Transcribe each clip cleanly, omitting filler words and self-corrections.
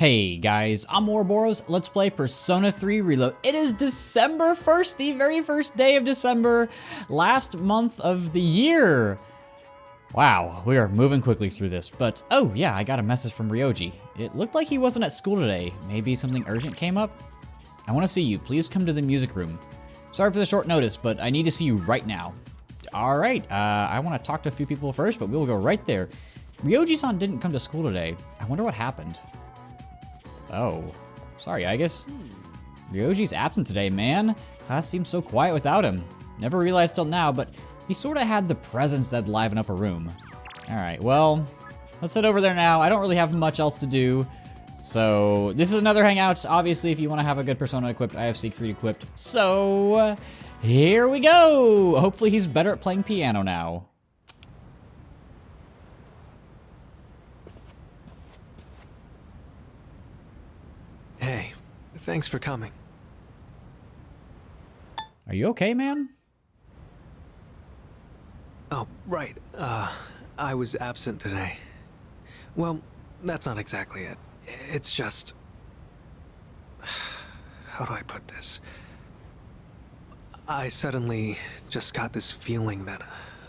Hey guys, I'm Ouroboros. Let's play Persona 3 Reload. It is December 1st, the very first day of December, last month of the year. Wow, we are moving quickly through this, but oh yeah, I got a message from Ryoji. It looked like he wasn't at school today. Maybe something urgent came up? I want to see you. Please come to the music room. Sorry for the short notice, but I need to see you right now. All right, I want to talk to a few people first, but we will go right there. Ryoji-san didn't come to school today. I wonder what happened. Oh, sorry, I guess. Ryoji's absent today, man. Class seems so quiet without him. Never realized till now, but he sort of had the presence that'd liven up a room. All right, well, let's head over there now. I don't really have much else to do. So this is another hangout. Obviously, if you want to have a good Persona equipped, I have Siegfried equipped. So here we go. Hopefully he's better at playing piano now. Hey, thanks for coming. Are you okay, man? Oh, right. I was absent today. Well, that's not exactly it. It's just... How do I put this? I suddenly just got this feeling that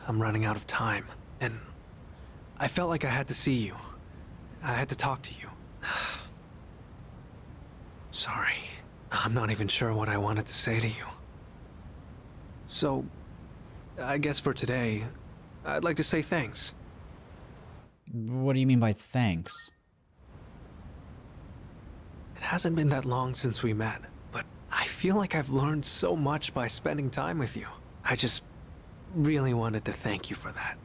I'm running out of time, and I felt like I had to see you. I had to talk to you. Sorry. I'm not even sure what I wanted to say to you. So, I guess for today, I'd like to say thanks. What do you mean by thanks? It hasn't been that long since we met, but I feel like I've learned so much by spending time with you. I just really wanted to thank you for that.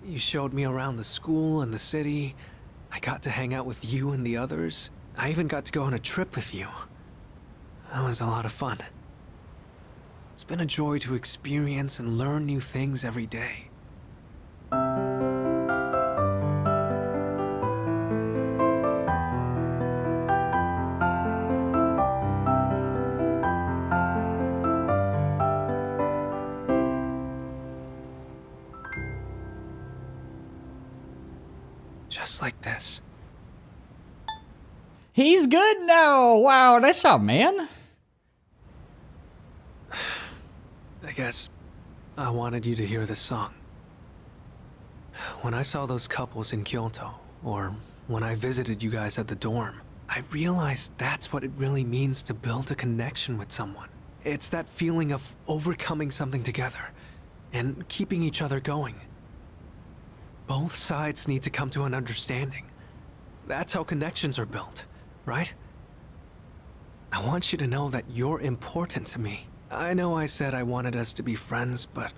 You showed me around the school and the city. I got to hang out with you and the others. I even got to go on a trip with you. That was a lot of fun. It's been a joy to experience and learn new things every day. Just like this. He's good now. Wow, nice job, man. I guess I wanted you to hear this song. When I saw those couples in Kyoto, or when I visited you guys at the dorm, I realized that's what it really means to build a connection with someone. It's that feeling of overcoming something together and keeping each other going. Both sides need to come to an understanding. That's how connections are built, right? I want you to know that you're important to me. I know I said I wanted us to be friends, but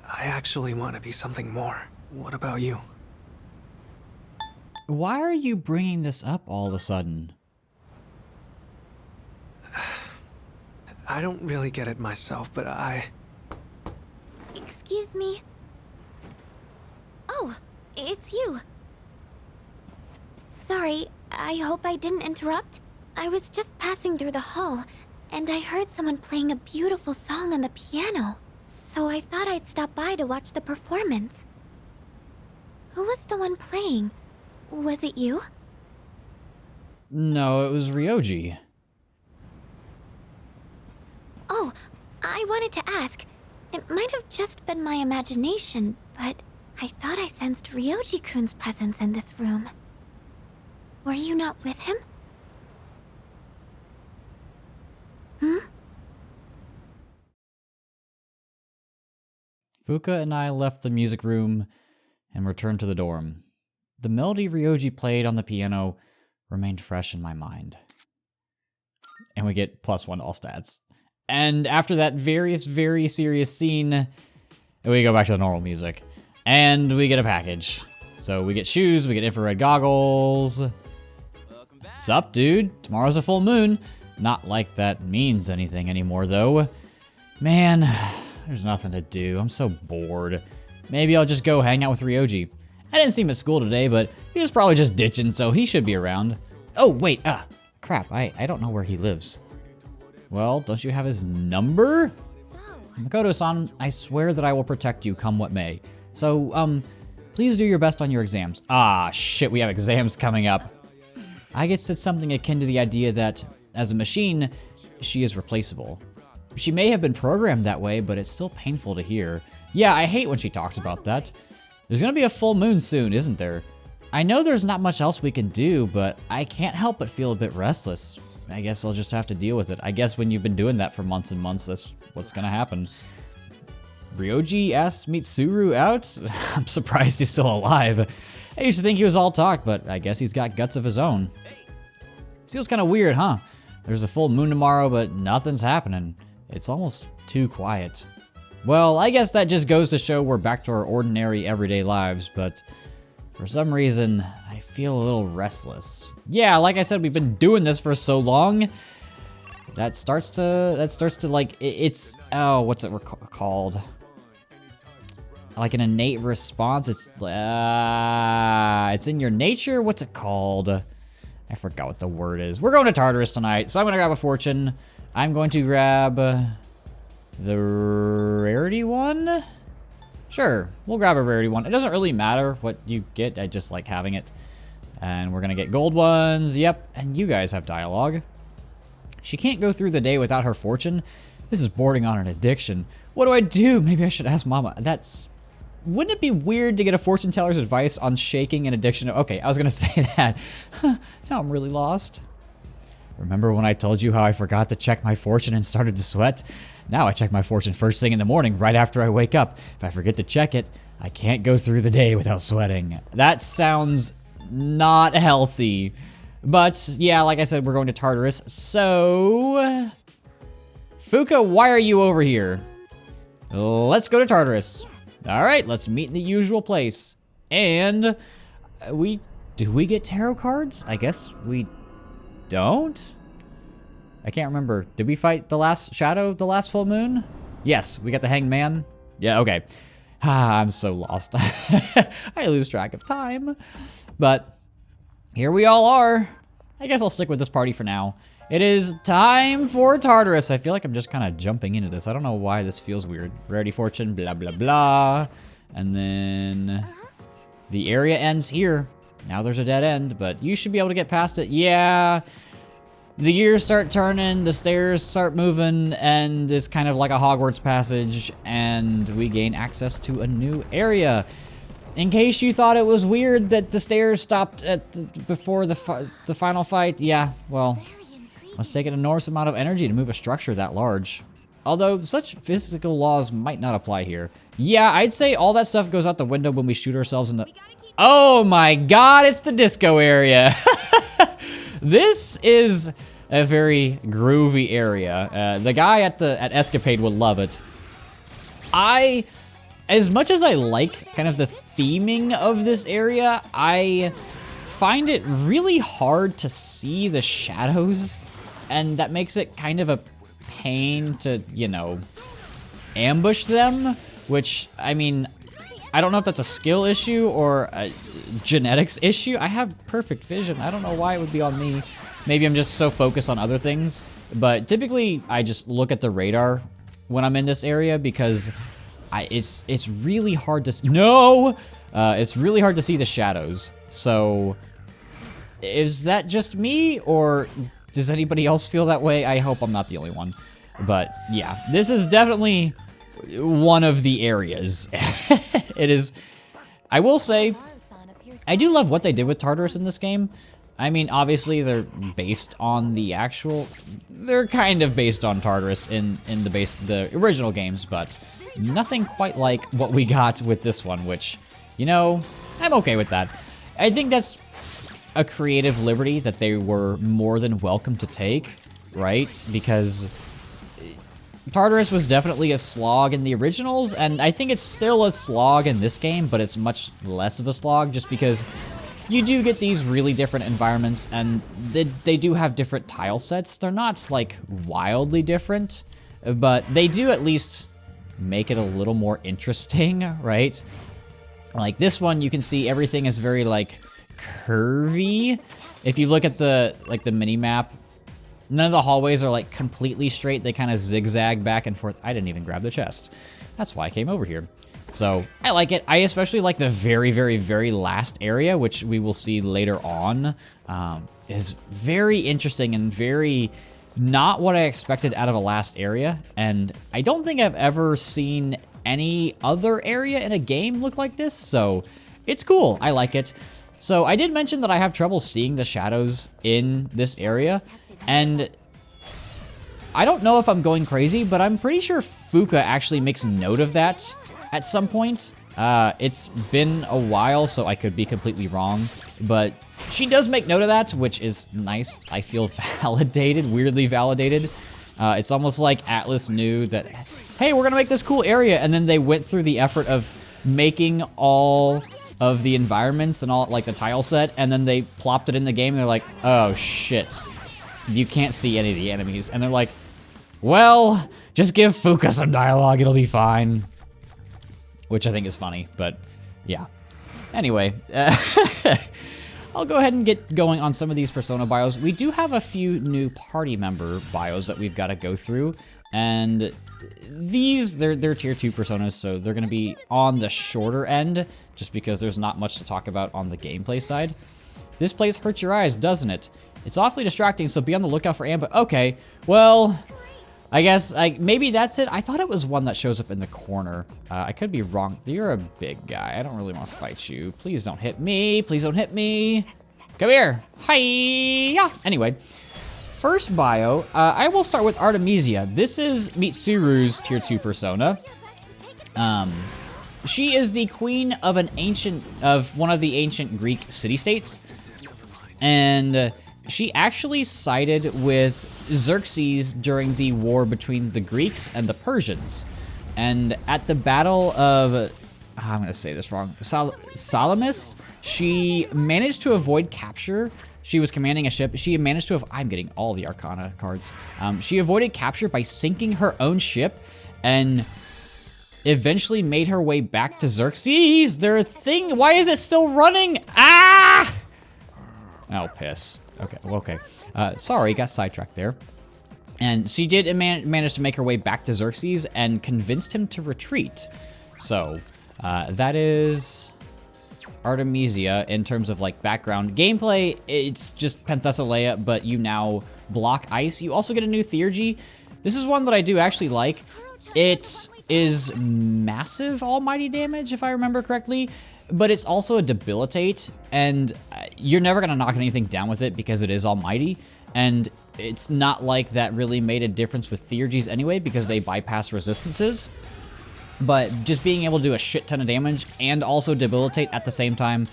I actually want to be something more. What about you? Why are you bringing this up all of a sudden? I don't really get it myself, but Excuse me? Oh, it's you. Sorry, I hope I didn't interrupt. I was just passing through the hall, and I heard someone playing a beautiful song on the piano. So I thought I'd stop by to watch the performance. Who was the one playing? Was it you? No, it was Ryoji. Oh, I wanted to ask. It might have just been my imagination, but I thought I sensed Ryoji-kun's presence in this room. Were you not with him? Fuka and I left the music room and returned to the dorm. The melody Ryoji played on the piano remained fresh in my mind. And we get +1 to all stats. And after that very serious scene, we go back to the normal music. And we get a package. So we get shoes, we get infrared goggles. Sup, dude? Tomorrow's a full moon. Not like that means anything anymore, though. Man, there's nothing to do. I'm so bored. Maybe I'll just go hang out with Ryoji. I didn't see him at school today, but he was probably just ditching, so he should be around. Oh, wait, crap, I don't know where he lives. Well, don't you have his number? Makoto-san, I swear that I will protect you come what may. So, Please do your best on your exams. Ah, shit, we have exams coming up. I guess it's something akin to the idea that, as a machine, she is replaceable. She may have been programmed that way, but it's still painful to hear. Yeah, I hate when she talks about that. There's gonna be a full moon soon, isn't there? I know there's not much else we can do, but I can't help but feel a bit restless. I guess I'll just have to deal with it. I guess when you've been doing that for months and months, that's what's gonna happen. Ryoji asked Mitsuru out? I'm surprised he's still alive. I used to think he was all talk, but I guess he's got guts of his own. Feels kind of weird, huh? There's a full moon tomorrow, but nothing's happening. It's almost too quiet. Well, I guess that just goes to show we're back to our ordinary everyday lives, but for some reason, I feel a little restless. Yeah, like I said, we've been doing this for so long. That starts to like, it's, oh, what's it called? Like an innate response. It's in your nature. What's it called? I forgot what the word is. We're going to Tartarus tonight, so I'm gonna grab a fortune. I'm going to grab the rarity one. Sure, we'll grab a rarity one. It doesn't really matter what you get. I just like having it. And we're gonna get gold ones. Yep, and you guys have dialogue. She can't go through the day without her fortune. This is bordering on an addiction. What do I do? Maybe I should ask Mama. Wouldn't it be weird to get a fortune teller's advice on shaking an addiction? Okay, I was gonna say that. Now I'm really lost. Remember when I told you how I forgot to check my fortune and started to sweat? Now I check my fortune first thing in the morning, right after I wake up. If I forget to check it, I can't go through the day without sweating. That sounds not healthy. But yeah, like I said, we're going to Tartarus. So, Fuka, why are you over here? Let's go to Tartarus. All right, let's meet in the usual place. And do we get tarot cards? I guess we don't. I can't remember. Did we fight the last shadow, the last full moon? Yes, we got the Hanged Man. Yeah, okay. I'm so lost. I lose track of time. But here we all are. I guess I'll stick with this party for now. It is time for Tartarus. I feel like I'm just kind of jumping into this. I don't know why this feels weird. Rarity fortune, blah, blah, blah. And then the area ends here. Now there's a dead end, but you should be able to get past it. Yeah. The gears start turning, the stairs start moving, and it's kind of like a Hogwarts passage, and we gain access to a new area. In case you thought it was weird that the stairs stopped before the final fight, yeah, well, must take an enormous amount of energy to move a structure that large. Although, such physical laws might not apply here. Yeah, I'd say all that stuff goes out the window when we shoot ourselves in the... Oh my god, it's the disco area! This is a very groovy area. The guy at Escapade would love it. As much as I like kind of the theming of this area, I find it really hard to see the shadows, and that makes it kind of a pain to, you know, ambush them, which, I mean, I don't know if that's a skill issue or a genetics issue. I have perfect vision. I don't know why it would be on me. Maybe I'm just so focused on other things, but typically I just look at the radar when I'm in this area because it's really hard to it's really hard to see the shadows. So is that just me, or does anybody else feel that way? I hope I'm not the only one. But yeah, this is definitely one of the areas. It is. I will say, I do love what they did with Tartarus in this game. I mean, obviously they're based on the actual, they're kind of based on Tartarus in the original games, but nothing quite like what we got with this one, which, you know, I'm okay with that. I think that's a creative liberty that they were more than welcome to take, right? Because Tartarus was definitely a slog in the originals, and I think it's still a slog in this game, but it's much less of a slog just because you do get these really different environments, and they do have different tile sets. They're not, like, wildly different, but they do at least make it a little more interesting, right? Like this one, you can see everything is very, like, curvy. If you look at the mini-map, none of the hallways are, like, completely straight. They kind of zigzag back and forth. I didn't even grab the chest. That's why I came over here. So I like it. I especially like the very, very, very last area, which we will see later on. Is very interesting and very not what I expected out of a last area. And I don't think I've ever seen any other area in a game look like this. So it's cool. I like it. So I did mention that I have trouble seeing the shadows in this area. And I don't know if I'm going crazy, but I'm pretty sure Fuuka actually makes note of that at some point. It's been a while, so I could be completely wrong, but she does make note of that, which is nice. I feel validated, weirdly validated. It's almost like Atlus knew that, hey, we're gonna make this cool area, and then they went through the effort of making all of the environments and all, like the tile set, and then they plopped it in the game, and they're like, oh shit, you can't see any of the enemies. And they're like, well, just give Fuuka some dialogue, it'll be fine. Which I think is funny, but yeah. Anyway, I'll go ahead and get going on some of these Persona bios. We do have a few new party member bios that we've got to go through, and these, they're tier 2 Personas, so they're gonna be on the shorter end, just because there's not much to talk about on the gameplay side. This place hurts your eyes, doesn't it? It's awfully distracting, so be on the lookout for ambush. Okay, well, I guess, maybe that's it. I thought it was one that shows up in the corner. I could be wrong. You're a big guy. I don't really want to fight you. Please don't hit me. Please don't hit me. Come here. Hi-ya. Anyway, first bio, I will start with Artemisia. This is Mitsuru's tier 2 persona. She is the queen of one of the ancient Greek city-states. And she actually sided with Xerxes during the war between the Greeks and the Persians. And at the battle of, I'm gonna say this wrong, Salamis, she managed to avoid capture. She was commanding a ship. She managed to I'm getting all the Arcana cards. She avoided capture by sinking her own ship and eventually made her way back to Xerxes. Their thing, why is it still running? Ah! Oh, piss. Okay, well, okay. Sorry, got sidetracked there. And she did manage to make her way back to Xerxes and convinced him to retreat. So, that is Artemisia in terms of like background. Gameplay, it's just Penthesilea, but you now block ice. You also get a new Theurgy. This is one that I do actually like. It is massive almighty damage, if I remember correctly. But it's also a debilitate, and you're never gonna knock anything down with it because it is almighty, and it's not like that really made a difference with Theurgies anyway because they bypass resistances. But just being able to do a shit ton of damage and also debilitate at the same time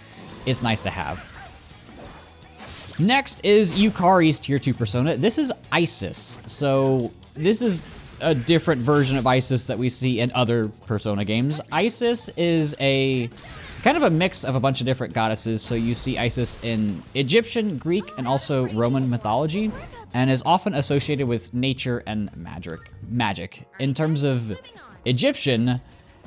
is nice to have. Next is Yukari's tier 2 persona. This is Isis. So this is a different version of Isis that we see in other Persona games. Isis is a kind of a mix of a bunch of different goddesses. So you see Isis in Egyptian, Greek, and also Roman mythology, and is often associated with nature and magic. In terms of Egyptian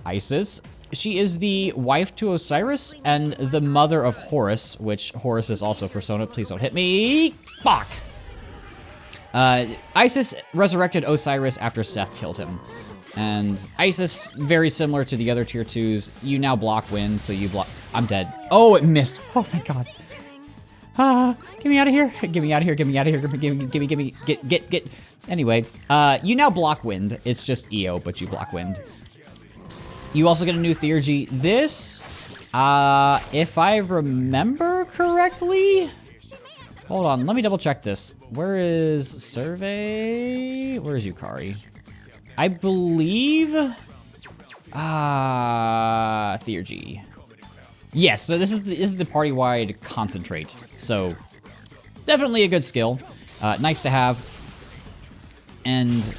Isis, she is the wife to Osiris and the mother of Horus, which Horus is also a persona. Please don't hit me. Fuck. Isis resurrected Osiris after Seth killed him. And Isis, very similar to the other tier 2s, you now block wind, so you block. I'm dead. Oh, it missed. Oh, thank God. Get me out of here. Get me out of here. Get me out of here. Get. Anyway, you now block wind. It's just EO, but you block wind. You also get a new Theurgy. This, if I remember correctly, hold on, let me double check this. Where is Survey? Where is Yukari? I believe, Theurgy. Yes, so this is the party-wide concentrate. So definitely a good skill. Nice to have. And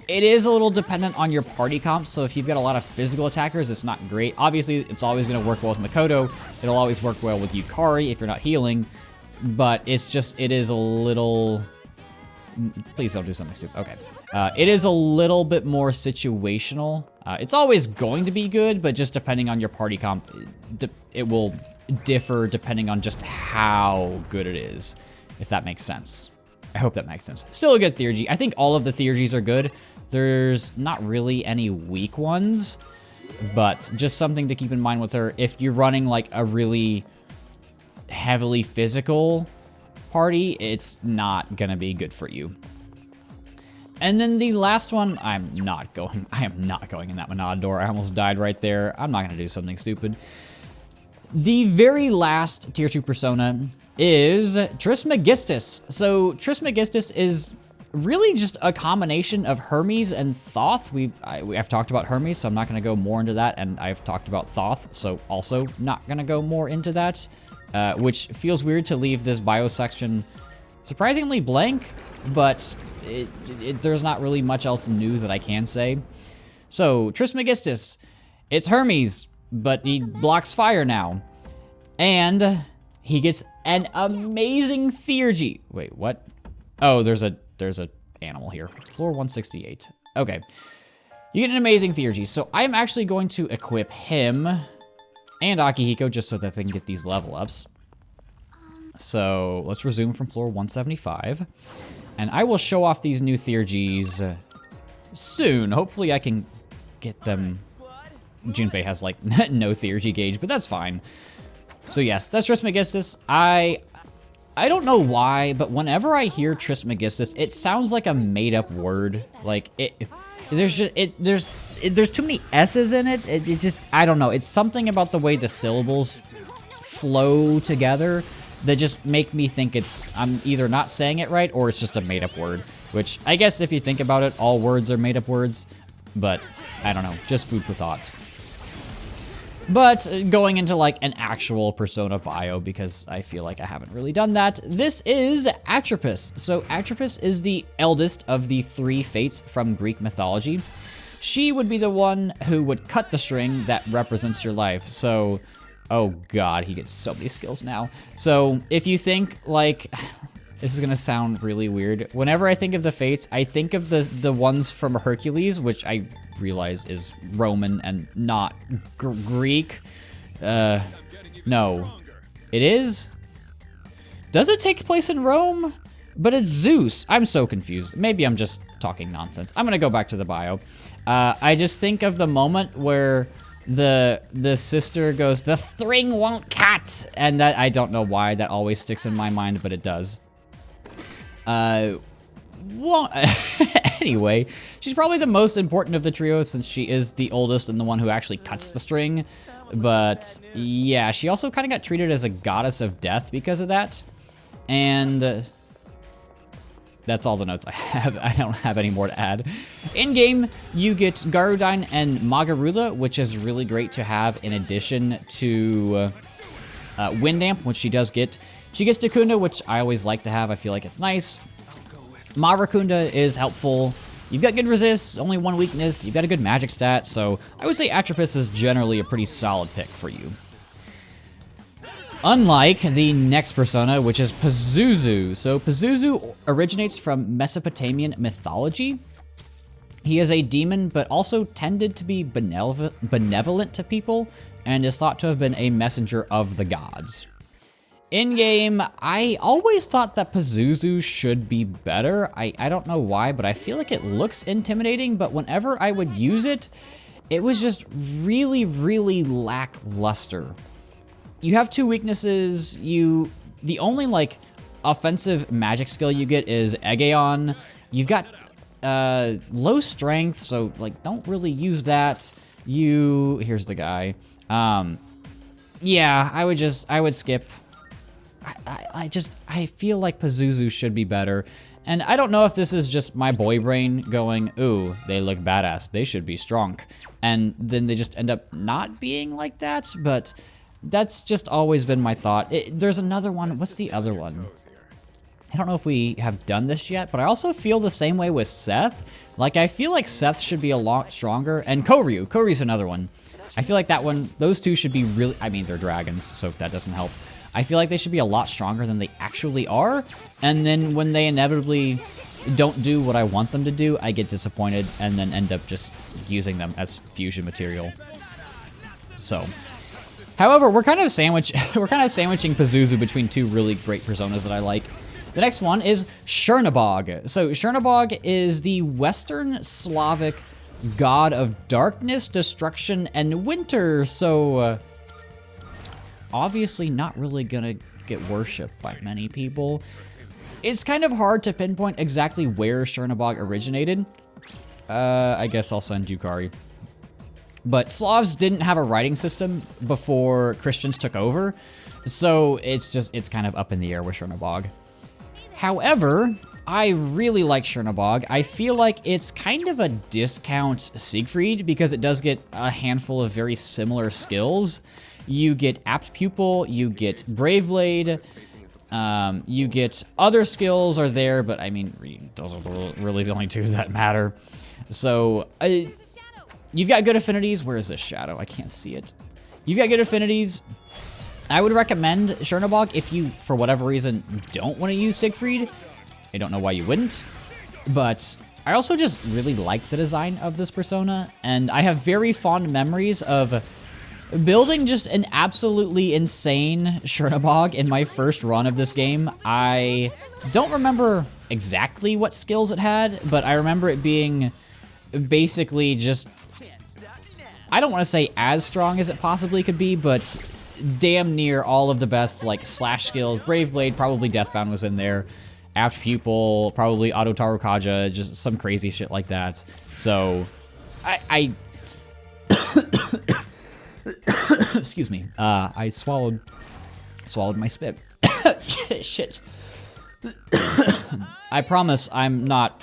it is a little dependent on your party comp, so if you've got a lot of physical attackers, it's not great. Obviously, it's always going to work well with Makoto. It'll always work well with Yukari if you're not healing. But it's just, it is a little... Please don't do something stupid. Okay. It is a little bit more situational. It's always going to be good, but just depending on your party comp, it will differ depending on just how good it is, if that makes sense. I hope that makes sense. Still a good Theurgy. I think all of the Theurgies are good. There's not really any weak ones. but just something to keep in mind with her. If you're running like a really heavily physical party, it's not gonna be good for you. And then the last one, I am not going in that Monada door. I almost died right there. I'm not gonna do something stupid. The very last tier 2 persona is Trismegistus. So Trismegistus is really just a combination of Hermes and Thoth. I've talked about Hermes, so I'm not gonna go more into that, and I've talked about Thoth, so also not gonna go more into that, which feels weird to leave this bio section surprisingly blank, but there's not really much else new that I can say. So, Trismegistus, it's Hermes, but he blocks fire now. And he gets an amazing theurgy. Wait, what? Oh, there's a animal here. Floor 168. Okay. You get an amazing theurgy. So I'm actually going to equip him and Akihiko just so that they can get these level ups. So let's resume from floor 175. And I will show off these new theurgies soon. Hopefully I can get them. Junpei has like no theurgy gauge, but that's fine. So yes, that's Trismegistus. I don't know why, but whenever I hear Trismegistus, it sounds like a made-up word. Like there's too many S's in it. It just, I don't know. It's something about the way the syllables flow together that just make me think I'm either not saying it right or it's just a made-up word. Which I guess if you think about it, all words are made-up words. But I don't know, just food for thought. But going into like an actual Persona bio, because I feel like I haven't really done that, this is Atropos. So Atropos is the eldest of the 3 fates from Greek mythology. She would be the one who would cut the string that represents your life. So, oh god, he gets so many skills now. So if you think like, this is gonna sound really weird. Whenever I think of the fates, I think of the ones from Hercules, which I realize is Roman and not Greek. No. It is? Does it take place in Rome? But it's Zeus. I'm so confused. Maybe I'm just talking nonsense. I'm gonna go back to the bio. I just think of the moment where the sister goes, "The string won't cut," and that, I don't know why that always sticks in my mind, but it does. Well, anyway, she's probably the most important of the trio since she is the oldest and the one who actually cuts the string. But yeah, she also kind of got treated as a goddess of death because of that. And that's all the notes I have. I don't have any more to add. In-game, you get Garudine and Magarula, which is really great to have in addition to Windamp, which she does get. She gets Dakunda, which I always like to have. I feel like it's nice. Marakunda is helpful. You've got good resist, only 1 weakness. You've got a good magic stat, so I would say Atropos is generally a pretty solid pick for you. Unlike the next persona, which is Pazuzu. So Pazuzu originates from Mesopotamian mythology. He is a demon, but also tended to be benevolent to people, and is thought to have been a messenger of the gods. In-game, I always thought that Pazuzu should be better. I don't know why, but I feel like it looks intimidating, but whenever I would use it, it was just really, really lackluster. You have 2 weaknesses. The only, like, offensive magic skill you get is Egeon. You've got low strength, so, like, don't really use that. Here's the guy. Yeah, I would skip. I feel like Pazuzu should be better. And I don't know if this is just my boy brain going, ooh, they look badass, they should be strong. And then they just end up not being like that, but that's just always been my thought. There's another one, what's the other one? I don't know if we have done this yet, but I also feel the same way with Seth. Like, I feel like Seth should be a lot stronger, and Koryu's another one. I feel like that one, those two should be really, I mean, they're dragons, so that doesn't help. I feel like they should be a lot stronger than they actually are, and then when they inevitably don't do what I want them to do, I get disappointed and then end up just using them as fusion material. So, however, we're kind of sandwiching Pazuzu between 2 really great personas that I like. The next one is Chernobog. So Chernobog is the Western Slavic god of darkness, destruction, and winter. So obviously not really gonna get worshipped by many people. It's kind of hard to pinpoint exactly where Chernobog originated. I guess I'll send Yukari. But Slavs didn't have a writing system before Christians took over, so it's kind of up in the air with Chernobog. However, I really like Chernobog. I feel like it's kind of a discount Siegfried because it does get a handful of very similar skills. You get Apt Pupil, you get Brave Blade, you get other skills are there, but I mean, those are really the only two that matter. So, you've got good affinities. Where is this shadow? I can't see it. You've got good affinities. I would recommend Chernobog if you, for whatever reason, don't want to use Siegfried. I don't know why you wouldn't, but I also just really like the design of this persona, and I have very fond memories of building just an absolutely insane Chernobog in my first run of this game. I don't remember exactly what skills it had, but I remember it being basically just, I don't want to say as strong as it possibly could be, but damn near all of the best like slash skills. Brave Blade, probably Deathbound was in there. Apt Pupil, probably Auto Tarukaja, just some crazy shit like that. So, I excuse me. I swallowed my spit. Shit. I promise I'm not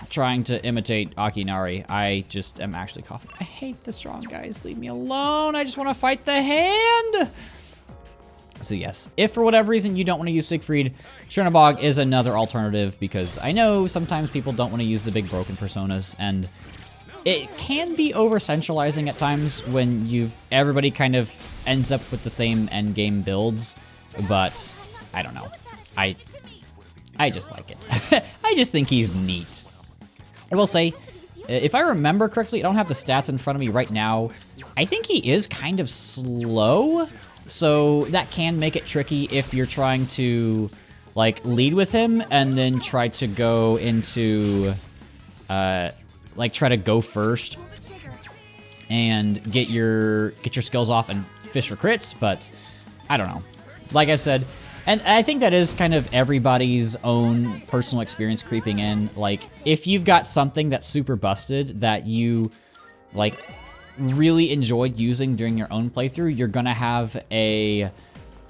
trying to imitate Akinari. I just am actually coughing. I hate the strong guys. Leave me alone. I just want to fight the hand. So yes, if for whatever reason you don't want to use Siegfried, Chernobog is another alternative because I know sometimes people don't want to use the big broken personas, and it can be over-centralizing at times when everybody kind of ends up with the same end game builds, but I don't know. I just like it. I just think he's neat. I will say, if I remember correctly, I don't have the stats in front of me right now. I think he is kind of slow, so that can make it tricky if you're trying to like lead with him and then try to go into like try to go first and get your skills off and fish for crits, but I don't know. Like I said, and I think that is kind of everybody's own personal experience creeping in. Like, if you've got something that's super busted that you, like, really enjoyed using during your own playthrough, you're gonna have a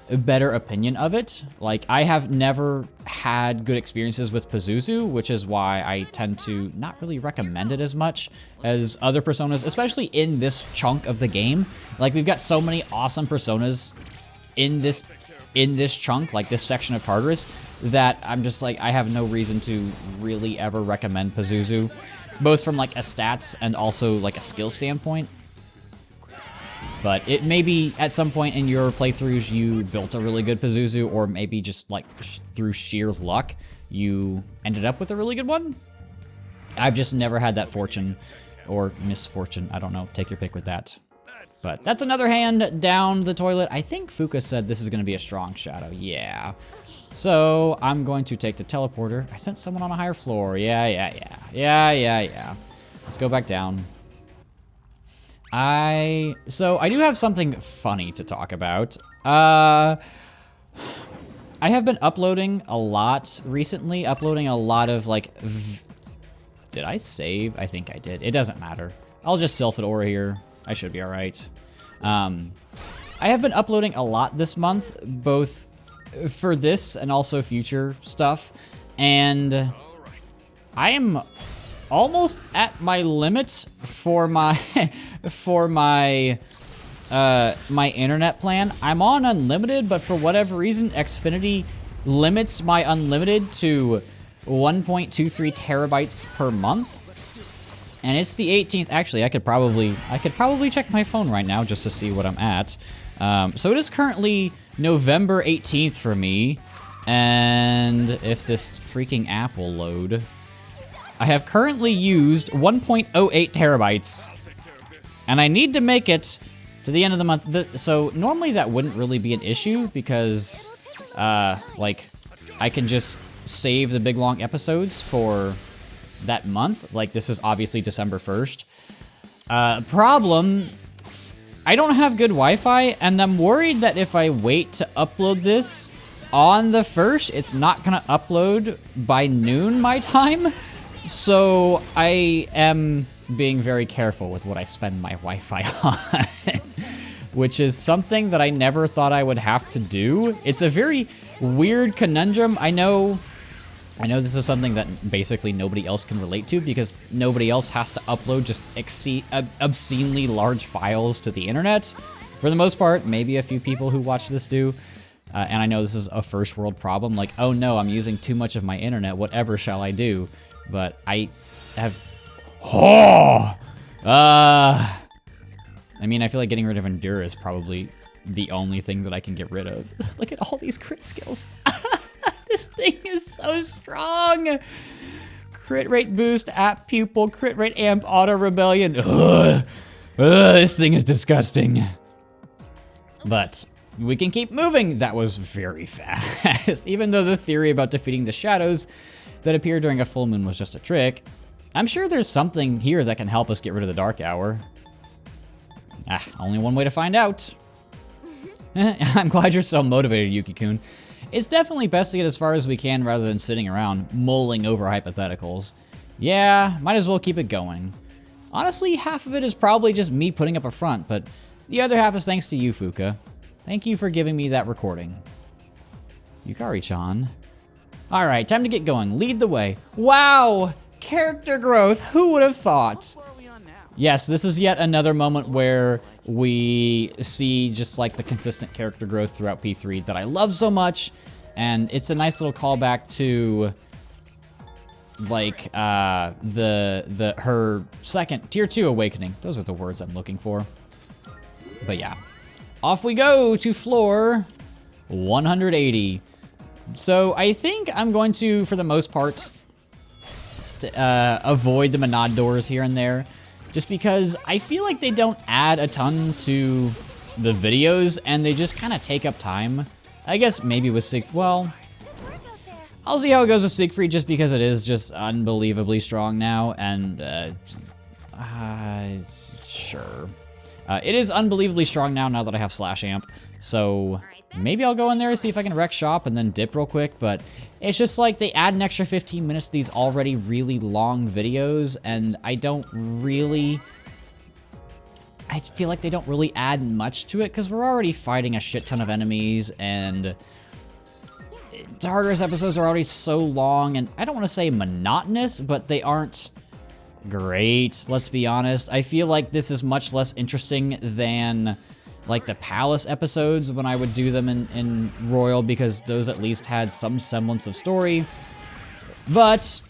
better opinion of it. Like, I have never had good experiences with Pazuzu, which is why I tend to not really recommend it as much as other personas, especially in this chunk of the game. Like, we've got so many awesome personas in this chunk, like this section of Tartarus, that I'm just like, I have no reason to really ever recommend Pazuzu, both from like a stats and also like a skill standpoint. But it may be at some point in your playthroughs you built a really good Pazuzu, or maybe just like through sheer luck you ended up with a really good one. I've just never had that fortune or misfortune. I don't know. Take your pick with that. But that's another hand down the toilet. I think Fuka said this is going to be a strong shadow. Yeah. So I'm going to take the teleporter. I sent someone on a higher floor. Yeah. Let's go back down. So I do have something funny to talk about. I have been uploading a lot recently. Uploading a lot of like... Did I save? I think I did. It doesn't matter. I'll just Sylphid Aura here. I should be alright. I have been uploading a lot this month, both for this and also future stuff, and I am almost at my limits for my my internet plan. I'm on unlimited, but for whatever reason, Xfinity limits my unlimited to 1.23 terabytes per month. And it's the 18th. Actually, I could probably check my phone right now just to see what I'm at. So it is currently November 18th for me. And if this freaking app will load, I have currently used 1.08 terabytes. And I need to make it to the end of the month. So normally that wouldn't really be an issue because, like, I can just save the big long episodes for that month. Like, this is obviously December 1st. Problem, I don't have good Wi-Fi, and I'm worried that if I wait to upload this on the 1st, it's not gonna upload by noon my time. So I am being very careful with what I spend my Wi-Fi on, which is something that I never thought I would have to do. It's a very weird conundrum. I know this is something that basically nobody else can relate to because nobody else has to upload just obscenely large files to the internet. For the most part, maybe a few people who watch this do. And I know this is a first world problem, like, oh no, I'm using too much of my internet, whatever shall I do? But I have, I mean, I feel like getting rid of Endure is probably the only thing that I can get rid of. Look at all these crit skills. This thing is so strong. Crit rate boost, app pupil, crit rate amp, auto rebellion. Ugh. This thing is disgusting. But we can keep moving. That was very fast. Even though the theory about defeating the shadows that appear during a full moon was just a trick, I'm sure there's something here that can help us get rid of the dark hour. Only one way to find out. I'm glad you're so motivated, Yuki-kun. It's definitely best to get as far as we can rather than sitting around mulling over hypotheticals. Yeah, might as well keep it going. Honestly, half of it is probably just me putting up a front, but the other half is thanks to you, Fuka. Thank you for giving me that recording. Yukari-chan. All right, time to get going. Lead the way. Wow, character growth. Who would have thought? Yes, this is yet another moment where we see just like the consistent character growth throughout P3 that I love so much, and it's a nice little callback to like her second tier 2 awakening. Those are the words I'm looking for. But yeah, off we go to floor 180. So I think I'm going to, for the most part, avoid the Menad doors here and there, just because I feel like they don't add a ton to the videos, and they just kind of take up time. I guess maybe with well, I'll see how it goes with Siegfried, just because it is just unbelievably strong now, and sure. It is unbelievably strong now that I have Slash Amp, so maybe I'll go in there and see if I can wreck shop and then dip real quick, but it's just like they add an extra 15 minutes to these already really long videos, and I feel like they don't really add much to it because we're already fighting a shit ton of enemies, and Tartarus episodes are already so long, and I don't want to say monotonous, but they aren't great, let's be honest. I feel like this is much less interesting than like the Palace episodes when I would do them in Royal, because those at least had some semblance of story. But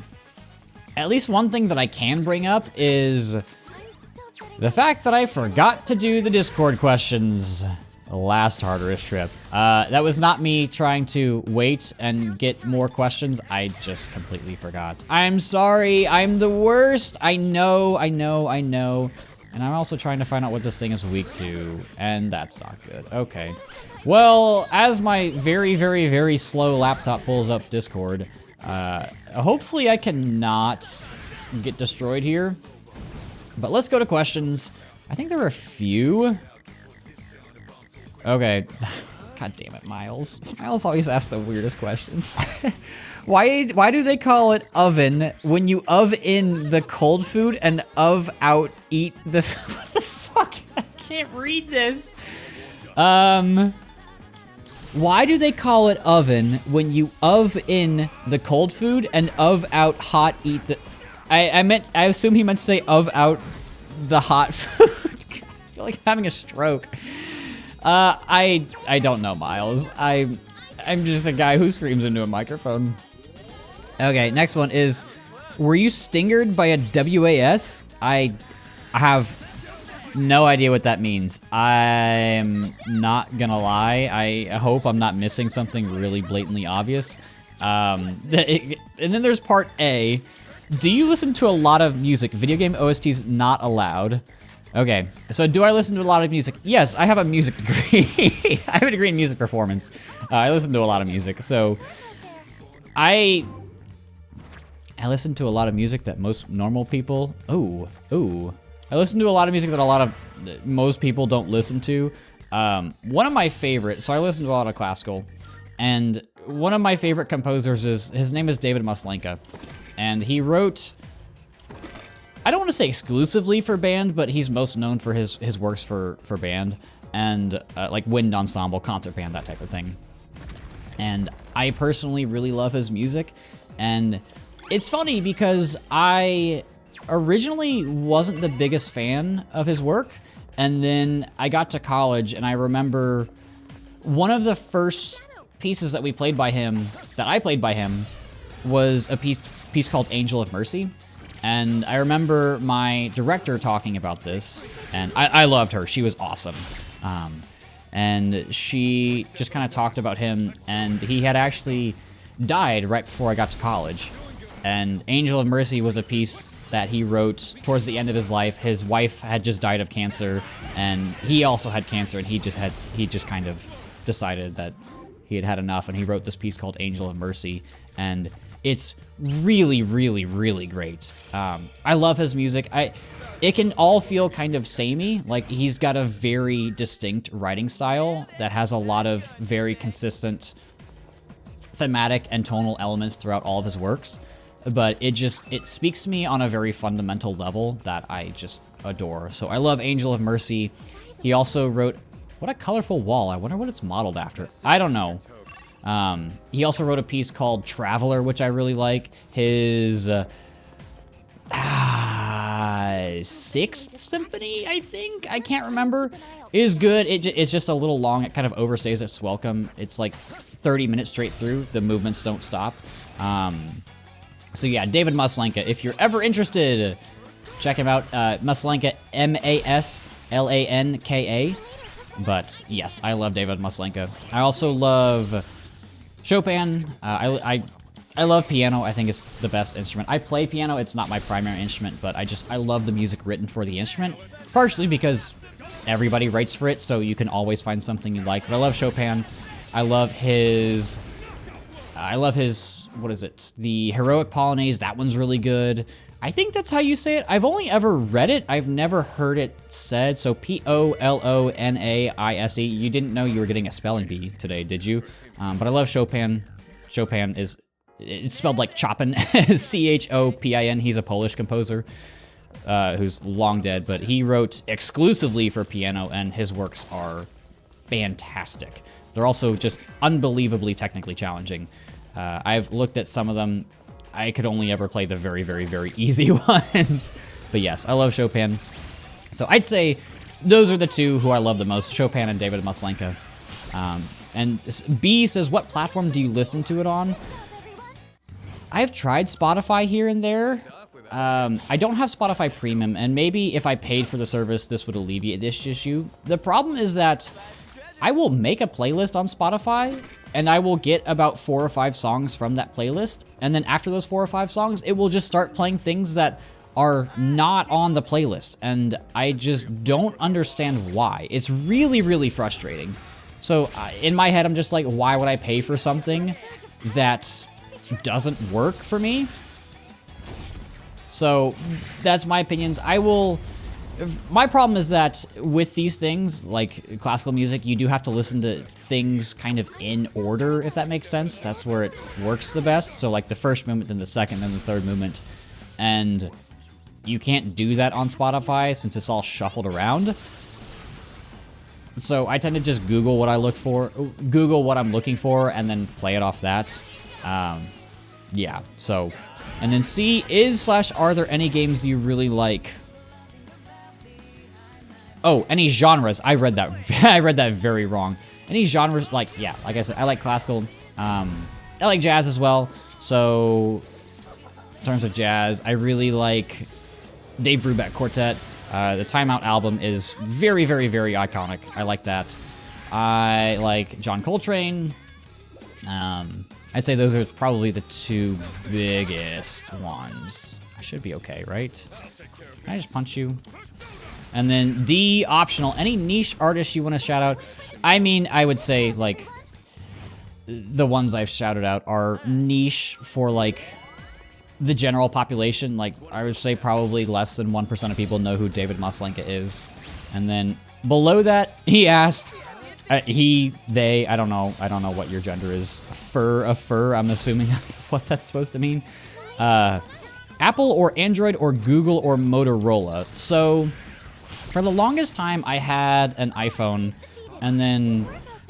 at least one thing that I can bring up is the fact that I forgot to do the Discord questions last Tartarus trip. That was not me trying to wait and get more questions. I just completely forgot. I'm sorry, I'm the worst. I know. And I'm also trying to find out what this thing is weak to, and that's not good. Okay. Well, as my very, very, very slow laptop pulls up Discord, hopefully I cannot get destroyed here. But let's go to questions. I think there are a few. Okay. God damn it, Miles. Miles always asks the weirdest questions. Why do they call it oven when you in the cold food and out eat the... What the fuck? I can't read this. Why do they call it oven when you in the cold food and out hot eat the... I assume he meant to say out the hot food. I feel like I'm having a stroke. I don't know, Miles. I'm just a guy who screams into a microphone. Okay, next one is, were you stingered by a WAS? I have no idea what that means. I'm not gonna lie. I hope I'm not missing something really blatantly obvious. And then there's part A. Do you listen to a lot of music? Video game OSTs not allowed. Okay, so do I listen to a lot of music? Yes, I have a music degree. I have a degree in music performance. I listen to a lot of music, so I I listen to a lot of music that most normal people, I listen to a lot of music that most people don't listen to. One of my favorites, so I listen to a lot of classical, and one of my favorite composers his name is David Maslenka, and he wrote, I don't want to say exclusively for band, but he's most known for his works for band, and like wind ensemble, concert band, that type of thing. And I personally really love his music, and it's funny because I originally wasn't the biggest fan of his work, and then I got to college, and I remember one of the first pieces that I played by him, was a piece called Angel of Mercy. And I remember my director talking about this, and I loved her. She was awesome. And she just kind of talked about him, and he had actually died right before I got to college. And Angel of Mercy was a piece that he wrote towards the end of his life. His wife had just died of cancer, and he also had cancer, and he just kind of decided that he had had enough, and he wrote this piece called Angel of Mercy, and it's really, really, really great. I love his music. It can all feel kind of samey. Like, he's got a very distinct writing style that has a lot of very consistent thematic and tonal elements throughout all of his works. But it speaks to me on a very fundamental level that I just adore. So I love Angel of Mercy. He also wrote, what a colorful wall. I wonder what it's modeled after. I don't know. He also wrote a piece called Traveler, which I really like. His Sixth Symphony, I think? I can't remember. Is good. It's just a little long. It kind of overstays its welcome. It's like 30 minutes straight through. The movements don't stop. So yeah, David Maslenka, if you're ever interested, check him out. Maslenka, Maslanka. But yes, I love David Maslenka. I also love Chopin. I love piano. I think it's the best instrument. I play piano. It's not my primary instrument, but I love the music written for the instrument, partially because everybody writes for it, so you can always find something you like. But I love Chopin. I love his, what is it? The Heroic Polonaise. That one's really good. I think that's how you say it. I've only ever read it. I've never heard it said. So Polonaise. You didn't know you were getting a spelling bee today, did you? But I love Chopin. Chopin it's spelled like Chopin, Chopin. He's a Polish composer who's long dead, but he wrote exclusively for piano, and his works are fantastic. They're also just unbelievably technically challenging. I've looked at some of them. I could only ever play the very, very, very easy ones. But yes, I love Chopin. So I'd say those are the two who I love the most, Chopin and David Maslenka. And B says, what platform do you listen to it on? I've tried Spotify here and there. I don't have Spotify Premium, and maybe if I paid for the service, this would alleviate this issue. The problem is that I will make a playlist on Spotify, and I will get about 4 or 5 songs from that playlist, and then after those 4 or 5 songs, it will just start playing things that are not on the playlist, and I just don't understand why. It's really, really frustrating. So in my head, I'm just like, why would I pay for something that doesn't work for me? So that's my opinions. My problem is that with these things, like classical music, you do have to listen to things kind of in order, if that makes sense. That's where it works the best. So like the first movement, then the second, then the third movement. And you can't do that on Spotify since it's all shuffled around. So I tend to just Google what I'm looking for, and then play it off that. Yeah, so. And then C are there any games you really like? Oh, any genres. I read that. I read that very wrong. Any genres, like I said, I like classical. I like jazz as well. So, in terms of jazz, I really like Dave Brubeck Quartet. The Time Out album is very, very, very iconic. I like that. I like John Coltrane. I'd say those are probably the 2 biggest ones. I should be okay, right? Can I just punch you? And then D, optional. Any niche artists you want to shout out? I mean, I would say, like, the ones I've shouted out are niche for, like, the general population, like I would say probably less than 1% of people know who David Maslenka is. And then below that, he asked, they, I don't know what your gender is. Fur, I'm assuming that's what that's supposed to mean. Apple or Android or Google or Motorola. So for the longest time, I had an iPhone, and then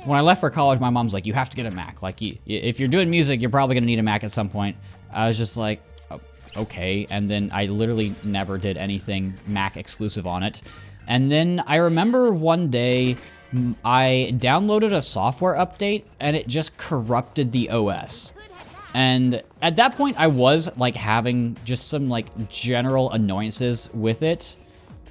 when I left for college, my mom's like, you have to get a Mac. Like, if you're doing music, you're probably gonna need a Mac at some point. I was just like, oh, okay. And then I literally never did anything Mac exclusive on it. And then I remember one day I downloaded a software update and it just corrupted the OS. And at that point I was like having just some like general annoyances with it,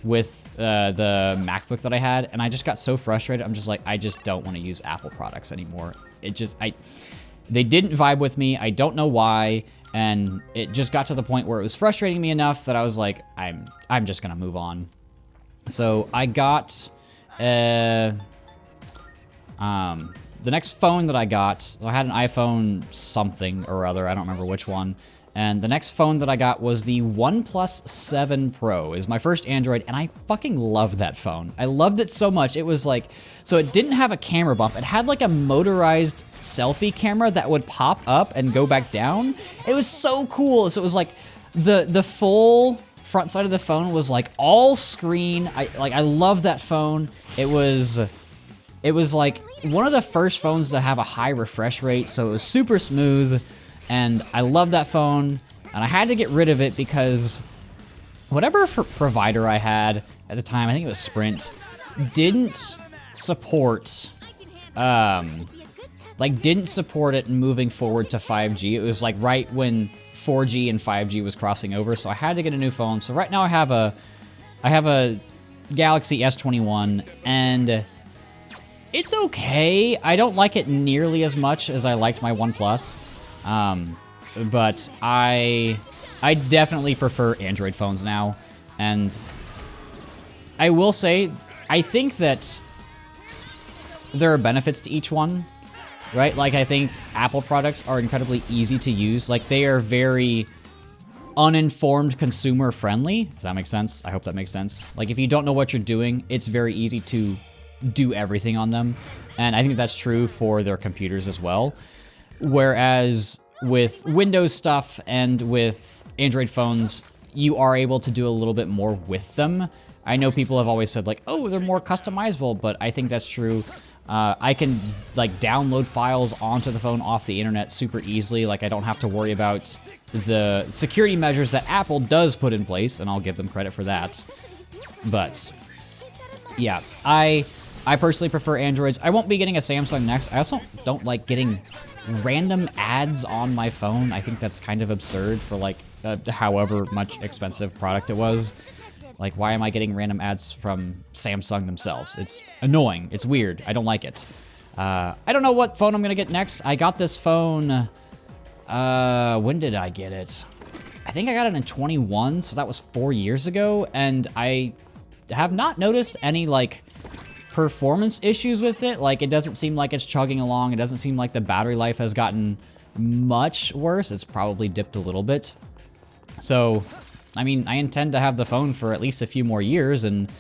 with the MacBook that I had, and I just got so frustrated. I'm just like, I just don't want to use Apple products anymore. They didn't vibe with me. I don't know why. And it just got to the point where it was frustrating me enough that I was like, I'm just gonna move on. So I got the next phone that I got. So I had an iPhone something or other, I don't remember which one. And the next phone that I got was the OnePlus 7 Pro. Is my first Android, and I fucking loved that phone. I loved it so much. It was like, so it didn't have a camera bump. It had like a motorized selfie camera that would pop up and go back down. It was so cool. So it was like the full front side of the phone was like all screen. I love that phone. It was like one of the first phones to have a high refresh rate, so it was super smooth. And I love that phone, and I had to get rid of it because whatever provider I had at the time, I think it was Sprint, didn't support, didn't support it moving forward to 5G. It was like right when 4G and 5G was crossing over, so I had to get a new phone. So right now I have a Galaxy S21, and it's okay. I don't like it nearly as much as I liked my OnePlus. But I definitely prefer Android phones now, and I will say, I think that there are benefits to each one, right? Like, I think Apple products are incredibly easy to use. Like, they are very uninformed consumer friendly. Does that make sense? I hope that makes sense. Like, if you don't know what you're doing, it's very easy to do everything on them. And I think that's true for their computers as well. Whereas with Windows stuff and with Android phones, you are able to do a little bit more with them. I know people have always said like, oh, they're more customizable, but I think that's true. I can like download files onto the phone off the internet super easily. Like, I don't have to worry about the security measures that Apple does put in place, and I'll give them credit for that. But yeah, I personally prefer Androids. I won't be getting a Samsung next. I also don't like getting random ads on my phone. I think that's kind of absurd for like however much expensive product it was. Like, why am I getting random ads from Samsung themselves? It's annoying. It's weird. I don't like it. I don't know what phone I'm gonna get next. I got this phone, when did I get it? I think I got it in 21, so that was 4 years ago, and I have not noticed any like performance issues with it. Like, it doesn't seem like it's chugging along. It doesn't seem like the battery life has gotten much worse. It's probably dipped a little bit. So, I mean, I intend to have the phone for at least a few more years, and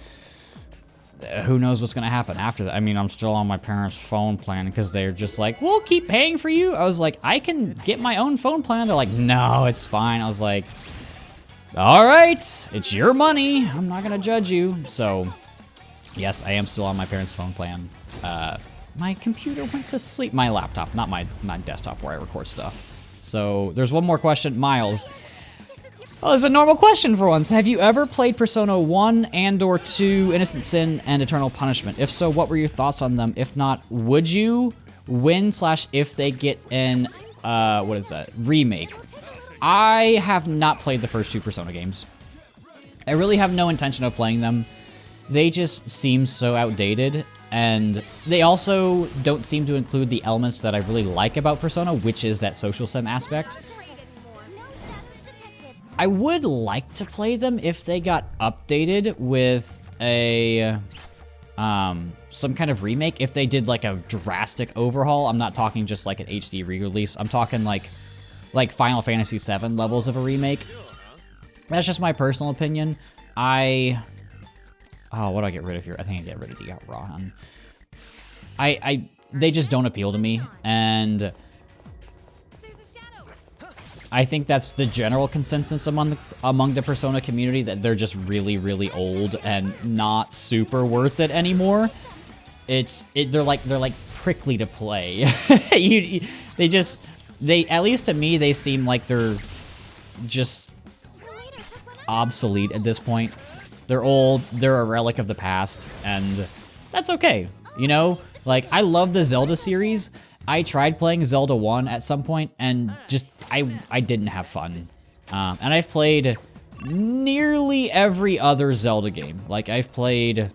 who knows what's gonna happen after that. I mean, I'm still on my parents' phone plan because they're just like, we'll keep paying for you. I was like, I can get my own phone plan. They're like, no, it's fine. I was like, all right, it's your money. I'm not gonna judge you. So yes, I am still on my parents' phone plan. My computer went to sleep. My laptop, not my desktop where I record stuff. So there's one more question. Miles. Oh, it's a normal question for once. Have you ever played Persona 1 and or 2, Innocent Sin and Eternal Punishment? If so, what were your thoughts on them? If not, would you win/if they get an, remake? I have not played the first 2 Persona games. I really have no intention of playing them. They just seem so outdated, and they also don't seem to include the elements that I really like about Persona, which is that social sim aspect. I would like to play them if they got updated with a some kind of remake. If they did like a drastic overhaul. I'm not talking just like an HD re-release. I'm talking like like Final Fantasy VII levels of a remake. That's just my personal opinion. Oh, what do I get rid of here? I think I get rid of the Rohan. They just don't appeal to me, and I think that's the general consensus among the Persona community, that they're just really, really old and not super worth it anymore. They're like prickly to play. They at least to me, they seem like they're just obsolete at this point. They're old, they're a relic of the past, and that's okay, you know? Like, I love the Zelda series. I tried playing Zelda 1 at some point, and just, I didn't have fun. And I've played nearly every other Zelda game. Like, I've played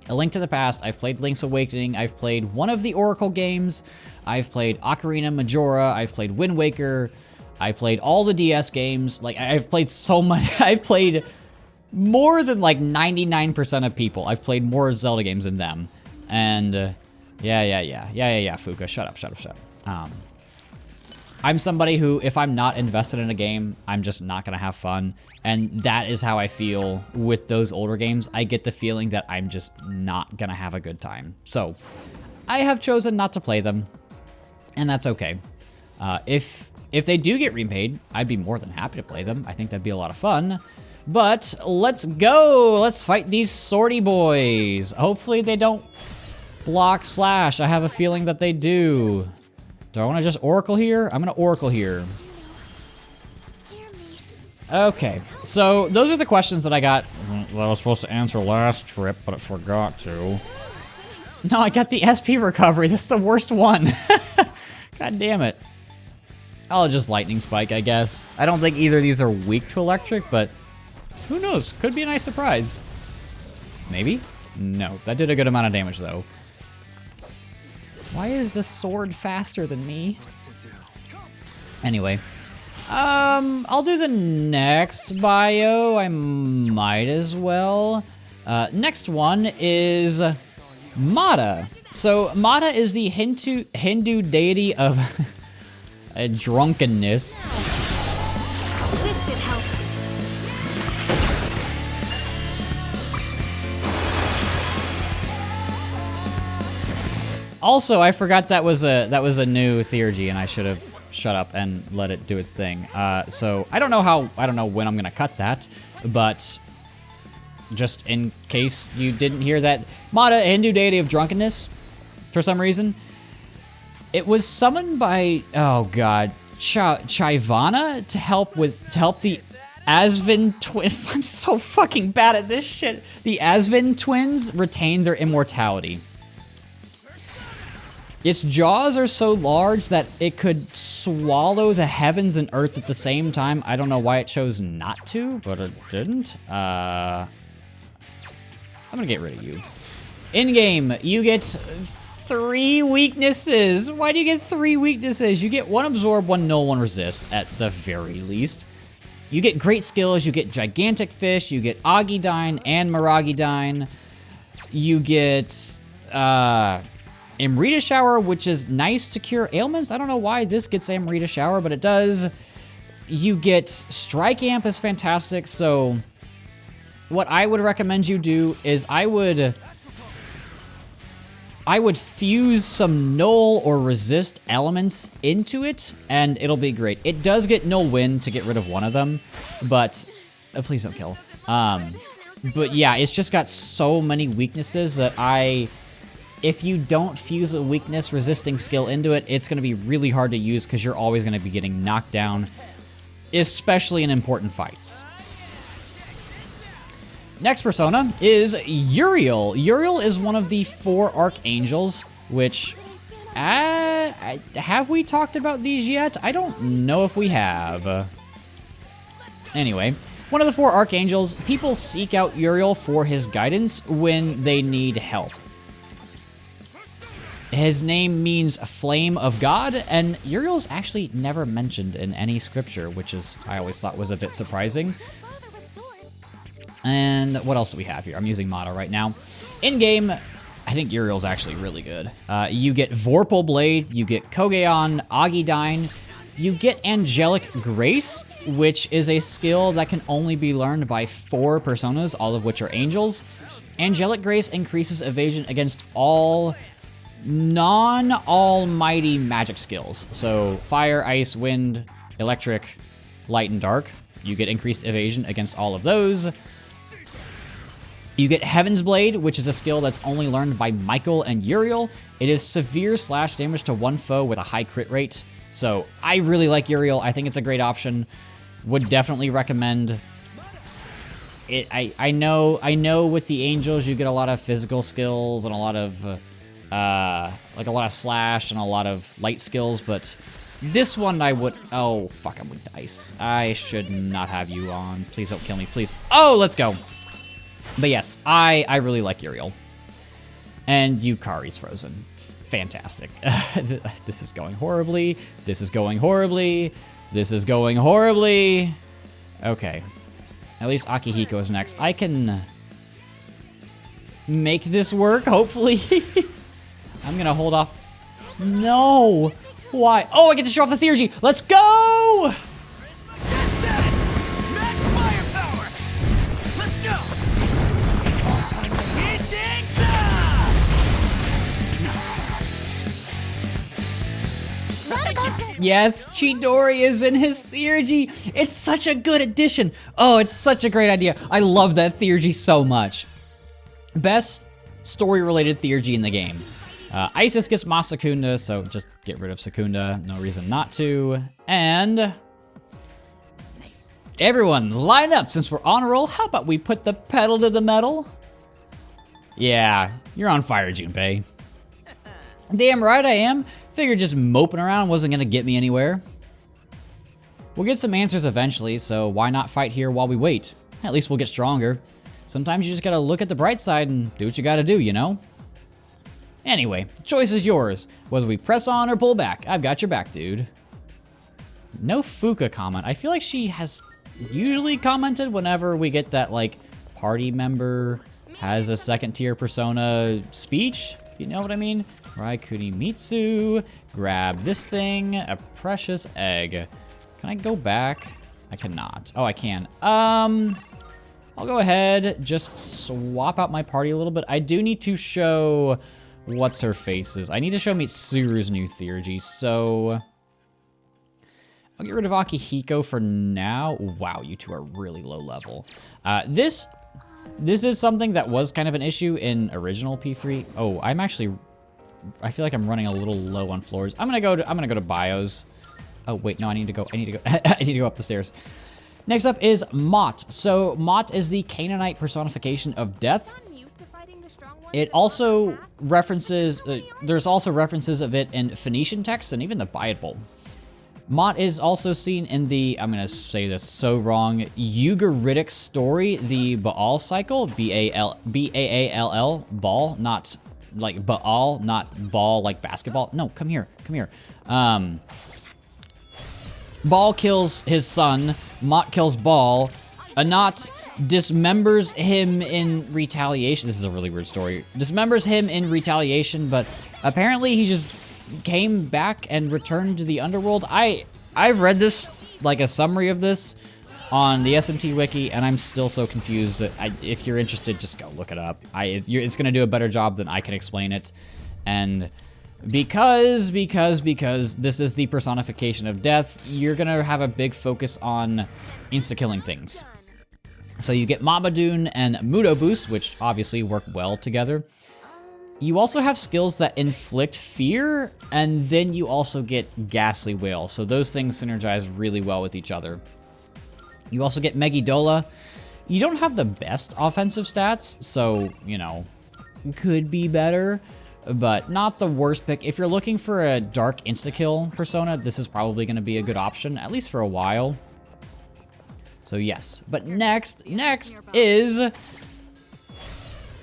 A Link to the Past, I've played Link's Awakening, I've played one of the Oracle games, I've played Ocarina Majora, I've played Wind Waker, I played all the DS games. Like, I've played so much. I've played more than like 99% of people. I've played more Zelda games than them. And yeah, Fuka, shut up. I'm somebody who, if I'm not invested in a game, I'm just not gonna have fun. And that is how I feel with those older games. I get the feeling that I'm just not gonna have a good time. So, I have chosen not to play them, and that's okay. If they do get remade, I'd be more than happy to play them. I think that'd be a lot of fun. But let's go. Let's fight these swordy boys. Hopefully they don't block slash. I have a feeling that they do. Do I want to just Oracle here? I'm going to Oracle here. Okay, so those are the questions that I got that I was supposed to answer last trip, but I forgot to. No, I got the SP recovery. This is the worst one. God damn it. I'll just Lightning Spike, I guess. I don't think either of these are weak to electric, but who knows? Could be a nice surprise. Maybe? No, that did a good amount of damage, though. Why is the sword faster than me? Anyway. I'll do the next bio. I might as well. Next one is Mata. So, Mata is the Hindu deity of drunkenness. This should help. Also, I forgot that was a new theurgy, and I should have shut up and let it do its thing. So I don't know when I'm gonna cut that, but just in case you didn't hear that, Mata, Hindu deity of drunkenness, for some reason. It was summoned by, oh god, Chaivana to help the Asvin twins. I'm so fucking bad at this shit. The Asvin twins retain their immortality. Its jaws are so large that it could swallow the heavens and earth at the same time. I don't know why it chose not to, but it didn't. I'm gonna get rid of you. In-game, you get 3 weaknesses. Why do you get 3 weaknesses? You get 1 absorb, 1 null, 1 resist, at the very least. You get great skills, you get gigantic fish, you get Agidyne and Miragidyne. You get Amrita Shower, which is nice to cure ailments. I don't know why this gets Amrita Shower, but it does. You get Strike Amp is fantastic, so what I would recommend you do is I would fuse some null or resist elements into it, and it'll be great. It does get null win to get rid of one of them, but please don't kill. But yeah, it's just got so many weaknesses that if you don't fuse a weakness resisting skill into it, it's going to be really hard to use because you're always going to be getting knocked down, especially in important fights. Next persona is Uriel. Uriel is one of the 4 archangels, which, have we talked about these yet? I don't know if we have. Anyway, one of the 4 archangels. People seek out Uriel for his guidance when they need help. His name means Flame of God, and Uriel's actually never mentioned in any scripture, which is, I always thought was a bit surprising. And what else do we have here? I'm using Mata right now. In-game, I think Uriel's actually really good. You get Vorpal Blade, you get Kogeon, Agidyne, You get Angelic Grace, which is a skill that can only be learned by 4 personas, all of which are angels. Angelic Grace increases evasion against all non-almighty magic skills. So fire, ice, wind, electric, light, and dark. You get increased evasion against all of those. You get Heaven's Blade, which is a skill that's only learned by Michael and Uriel. It is severe slash damage to one foe with a high crit rate. So I really like Uriel. I think it's a great option. Would definitely recommend it. I know with the angels you get a lot of physical skills and a lot of like a lot of slash and a lot of light skills, but this one I would. Oh fuck! I'm with dice. I should not have you on. Please don't kill me, please. Oh, let's go. But yes, I really like Uriel. And Yukari's frozen. Fantastic. This is going horribly. This is going horribly. This is going horribly. Okay. At least Akihiko is next. I can make this work, hopefully. I'm gonna hold off. No! Why? Oh, I get to show off the theurgy. Let's go! Yes, Chidori is in his theurgy. It's such a good addition. Oh, it's such a great idea. I love that theurgy so much. Best story-related theurgy in the game. Isis gets Masakunda, so just get rid of Secunda. No reason not to. And everyone, line up. Since we're on a roll, how about we put the pedal to the metal? Yeah, you're on fire, Junpei. Damn right I am. Figured just moping around wasn't gonna get me anywhere. We'll get some answers eventually, so why not fight here while we wait? At least we'll get stronger. Sometimes you just gotta look at the bright side and do what you gotta do, you know? Anyway, the choice is yours. Whether we press on or pull back, I've got your back, dude. No Fuka comment. I feel like she has usually commented whenever we get that, like, party member has a second tier persona speech, if you know what I mean. Raikunimitsu, grab this thing, a precious egg. Can I go back? I cannot. Oh, I can. I'll go ahead, just swap out my party a little bit. I do need to show what's her faces. I need to show Mitsuru's new theurgy, so I'll get rid of Akihiko for now. Wow, you two are really low level. This is something that was kind of an issue in original P3. Oh, I feel like I'm running a little low on floors. I'm gonna go to bios. Oh wait, no, I need to go I need to go up the stairs. Next up is Mott. So Mott is the Canaanite personification of death. It also references, there's also references of it in Phoenician texts and even the Bible. Mott is also seen in the, I'm gonna say this so wrong, Ugaritic story, the Baal cycle, B-A-A-L-L, Baal, not like Baal, not ball like basketball. No, come here. Baal kills his son, Mott kills Baal, Anat dismembers him in retaliation. This is a really weird story. Dismembers him in retaliation, but apparently he just came back and returned to the underworld. I've read this, like a summary of this, on the SMT wiki, and I'm still so confused that if you're interested, just go look it up. It's gonna do a better job than I can explain it. And because this is the personification of death, you're gonna have a big focus on insta-killing things. So you get Mamadune and Mudo Boost, which obviously work well together. You also have skills that inflict fear, and then you also get Ghastly Wail. So those things synergize really well with each other. You also get Megidola. You don't have the best offensive stats, so, you know, could be better, but not the worst pick. If you're looking for a dark insta-kill persona, this is probably gonna be a good option, at least for a while. So yes, but next is a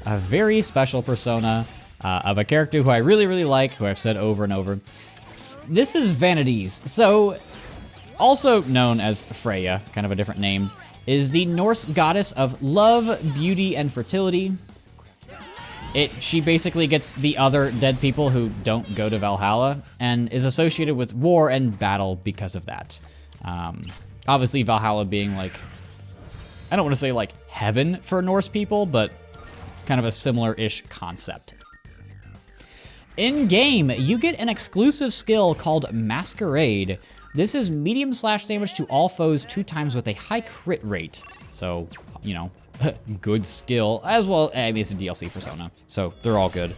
very special persona of a character who I really like, who I've said over and over. This is Vanities. So, also known as Freya, kind of a different name, is the Norse goddess of love, beauty, and fertility. She basically gets the other dead people who don't go to Valhalla and is associated with war and battle because of that. Obviously, Valhalla being like, I don't want to say like heaven for Norse people, but kind of a similar-ish concept. In-game, you get an exclusive skill called Masquerade. This is medium slash damage to all foes 2 times with a high crit rate. So, you know, good skill, as well. I mean, it's a DLC persona, so they're all good.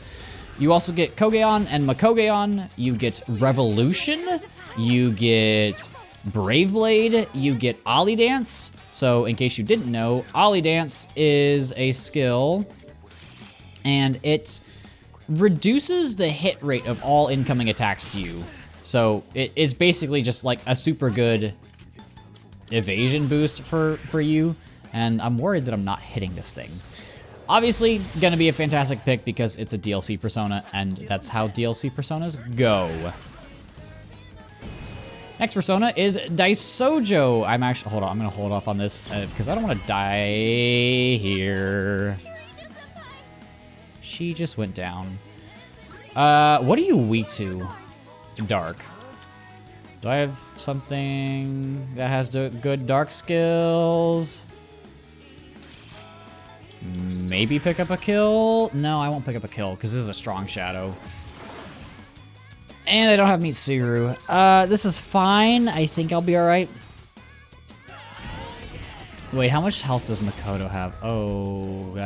You also get Kogeon and Makogeon. You get Revolution. You get Brave Blade. You get Ollie Dance. So, in case you didn't know, Ollie Dance is a skill, and it reduces the hit rate of all incoming attacks to you. So it is basically just like a super good evasion boost for you, and I'm worried that I'm not hitting this thing. Obviously, gonna be a fantastic pick because it's a DLC persona, and that's how DLC personas go. Next persona is Daisojo. I'm gonna hold off on this because I don't want to die here. She just went down. What are you weak to? Dark. Do I have something that has good dark skills? Maybe pick up a kill? No, I won't pick up a kill because this is a strong shadow. And I don't have Mitsuru. This is fine. I think I'll be alright. Wait, how much health does Makoto have? Oh,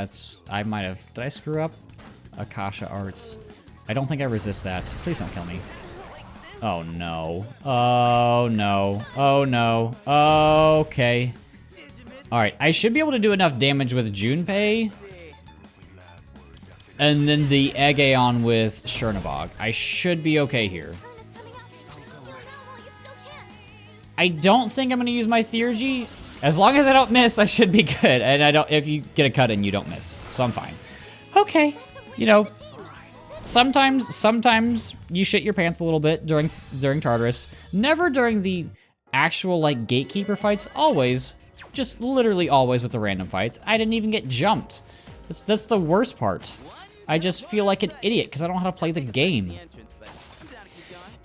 I might have, did I screw up? Akasha Arts. I don't think I resist that. Please don't kill me. Oh no. Oh no. Oh no. Okay. Alright, I should be able to do enough damage with Junpei. And then the Aegeon with Chernobog. I should be okay here. I don't think I'm gonna use my Theurgy. As long as I don't miss, I should be good. And if you get a cut in, you don't miss. So I'm fine. Okay. You know, sometimes you shit your pants a little bit during Tartarus. Never during the actual, like, gatekeeper fights. Always. Just literally always with the random fights. I didn't even get jumped. That's the worst part. I just feel like an idiot because I don't know how to play the game.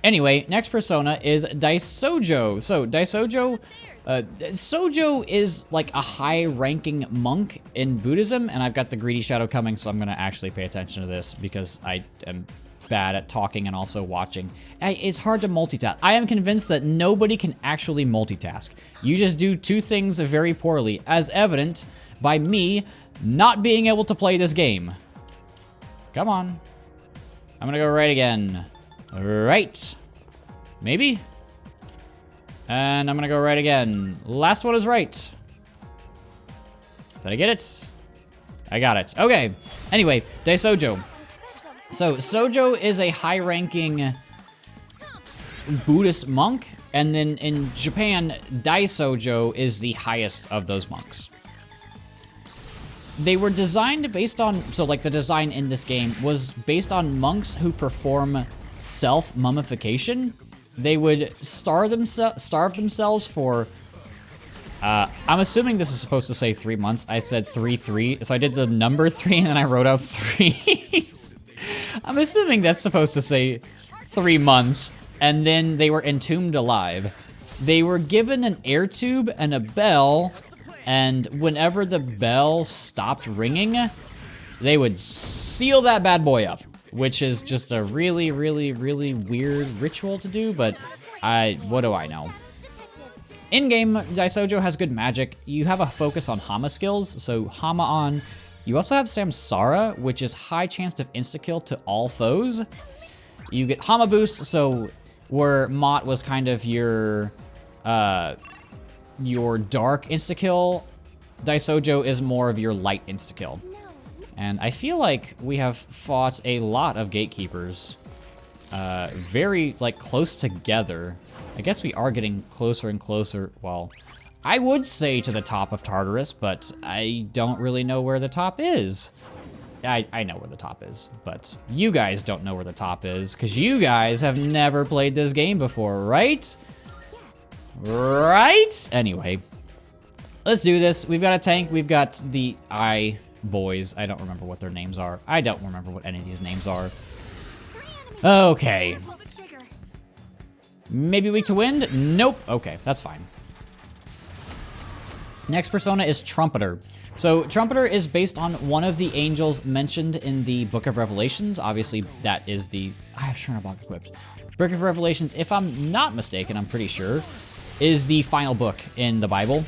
Anyway, next persona is Daisojo. So, Daisojo... Sojo is like a high-ranking monk in Buddhism, and I've got the Greedy Shadow coming, so I'm gonna actually pay attention to this because I am bad at talking and also watching. It's hard to multitask. I am convinced that nobody can actually multitask. You just do 2 things very poorly, as evident by me not being able to play this game. Come on. I'm gonna go right again. Right. Maybe? And I'm gonna go right again. Last one is right. Did I get it? I got it. Okay. Anyway, Daisojo. So, Sojo is a high-ranking Buddhist monk, and then in Japan, Daisojo is the highest of those monks. They were designed based on, so like the design in this game was based on monks who perform self-mummification. They would starve themselves for, I'm assuming this is supposed to say 3 months. I said 3, so I did the number 3 and then I wrote out 3. I'm assuming that's supposed to say 3 months, and then they were entombed alive. They were given an air tube and a bell, and whenever the bell stopped ringing, they would seal that bad boy up. Which is just a really, really, really weird ritual to do, but what do I know? In-game, Daisojo has good magic. You have a focus on Hama skills, so Hama on. You also have Samsara, which is high chance of insta-kill to all foes. You get Hama boost, so where Mott was kind of your dark insta-kill, Daisojo is more of your light insta-kill. And I feel like we have fought a lot of gatekeepers very, like, close together. I guess we are getting closer and closer. Well, I would say to the top of Tartarus, but I don't really know where the top is. I know where the top is, but you guys don't know where the top is, because you guys have never played this game before, right? Right? Anyway, let's do this. We've got a tank. We've got the boys. I don't remember what their names are. I don't remember what any of these names are. Okay. Maybe weak to wind? Nope. Okay, that's fine. Next persona is Trumpeter. So Trumpeter is based on one of the angels mentioned in the Book of Revelations. Obviously, that is the... I have Chernobog equipped. Book of Revelations, if I'm not mistaken, I'm pretty sure, is the final book in the Bible.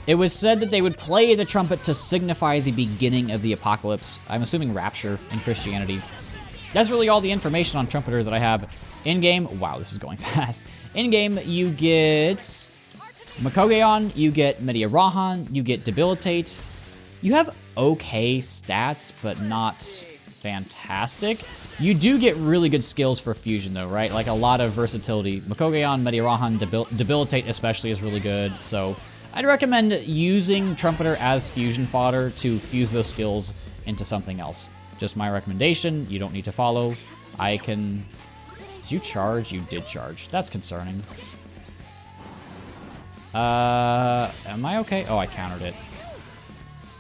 It was said that they would play the trumpet to signify the beginning of the apocalypse. I'm assuming rapture in Christianity. That's really all the information on Trumpeter that I have. In-game, wow, this is going fast. In-game, you get Makogeon, you get Media Rahan, you get Debilitate. You have okay stats, but not fantastic. You do get really good skills for fusion though, right? Like a lot of versatility. Makogeon, Media Rahan, Debilitate especially is really good, so I'd recommend using Trumpeter as fusion fodder to fuse those skills into something else. Just my recommendation, you don't need to follow. I can... Did you charge? You did charge. That's concerning. Am I okay? Oh, I countered it.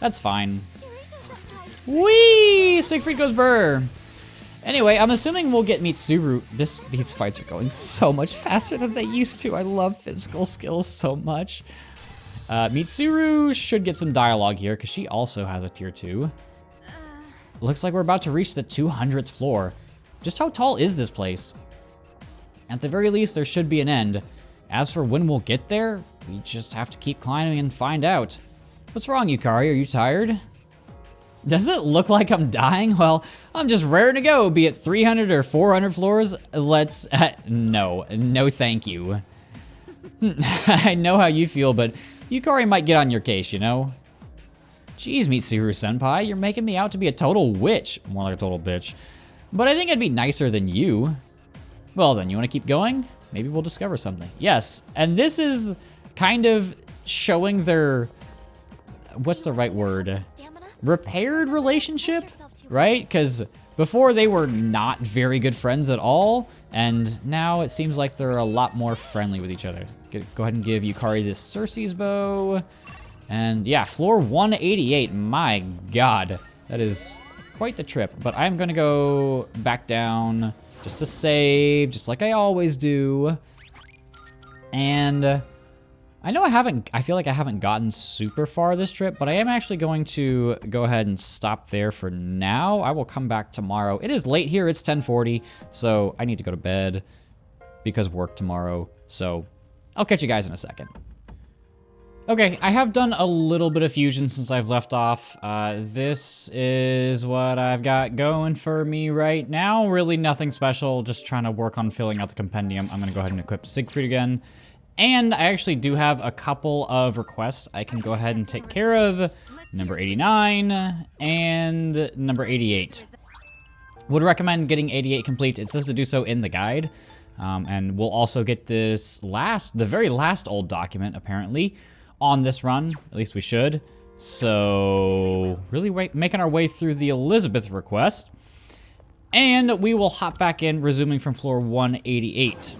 That's fine. Whee! Siegfried goes burr. Anyway, I'm assuming we'll get Mitsuru. These fights are going so much faster than they used to. I love physical skills so much. Mitsuru should get some dialogue here because she also has a tier 2. Looks like we're about to reach the 200th floor. Just how tall is this place? At the very least, there should be an end. As for when we'll get there, we just have to keep climbing and find out. What's wrong, Yukari? Are you tired? Does it look like I'm dying? Well, I'm just raring to go, be it 300 or 400 floors. Let's... no thank you. I know how you feel, but Yukari might get on your case, you know? Jeez, Mitsuru-senpai, you're making me out to be a total witch. More like a total bitch. But I think I'd be nicer than you. Well then, you want to keep going? Maybe we'll discover something. Yes, and this is kind of showing their... What's the right word? Repaired relationship, right? Because before they were not very good friends at all, and now it seems like they're a lot more friendly with each other. Go ahead and give Yukari this Circe's bow. And yeah, floor 188, my god. That is quite the trip, but I'm gonna go back down just to save, just like I always do. And I know I feel like I haven't gotten super far this trip, but I am actually going to go ahead and stop there for now. I will come back tomorrow. It is late here, it's 10:40, so I need to go to bed because work tomorrow. So I'll catch you guys in a second. Okay, I have done a little bit of fusion since I've left off. This is what I've got going for me right now. Really nothing special, just trying to work on filling out the compendium. I'm gonna go ahead and equip Siegfried again. And I actually do have a couple of requests I can go ahead and take care of. Number 89 and number 88. Would recommend getting 88 complete. It says to do so in the guide. And we'll also get this the very last old document, apparently, on this run. At least we should. So, really making our way through the Elizabeth request. And we will hop back in, resuming from floor 188.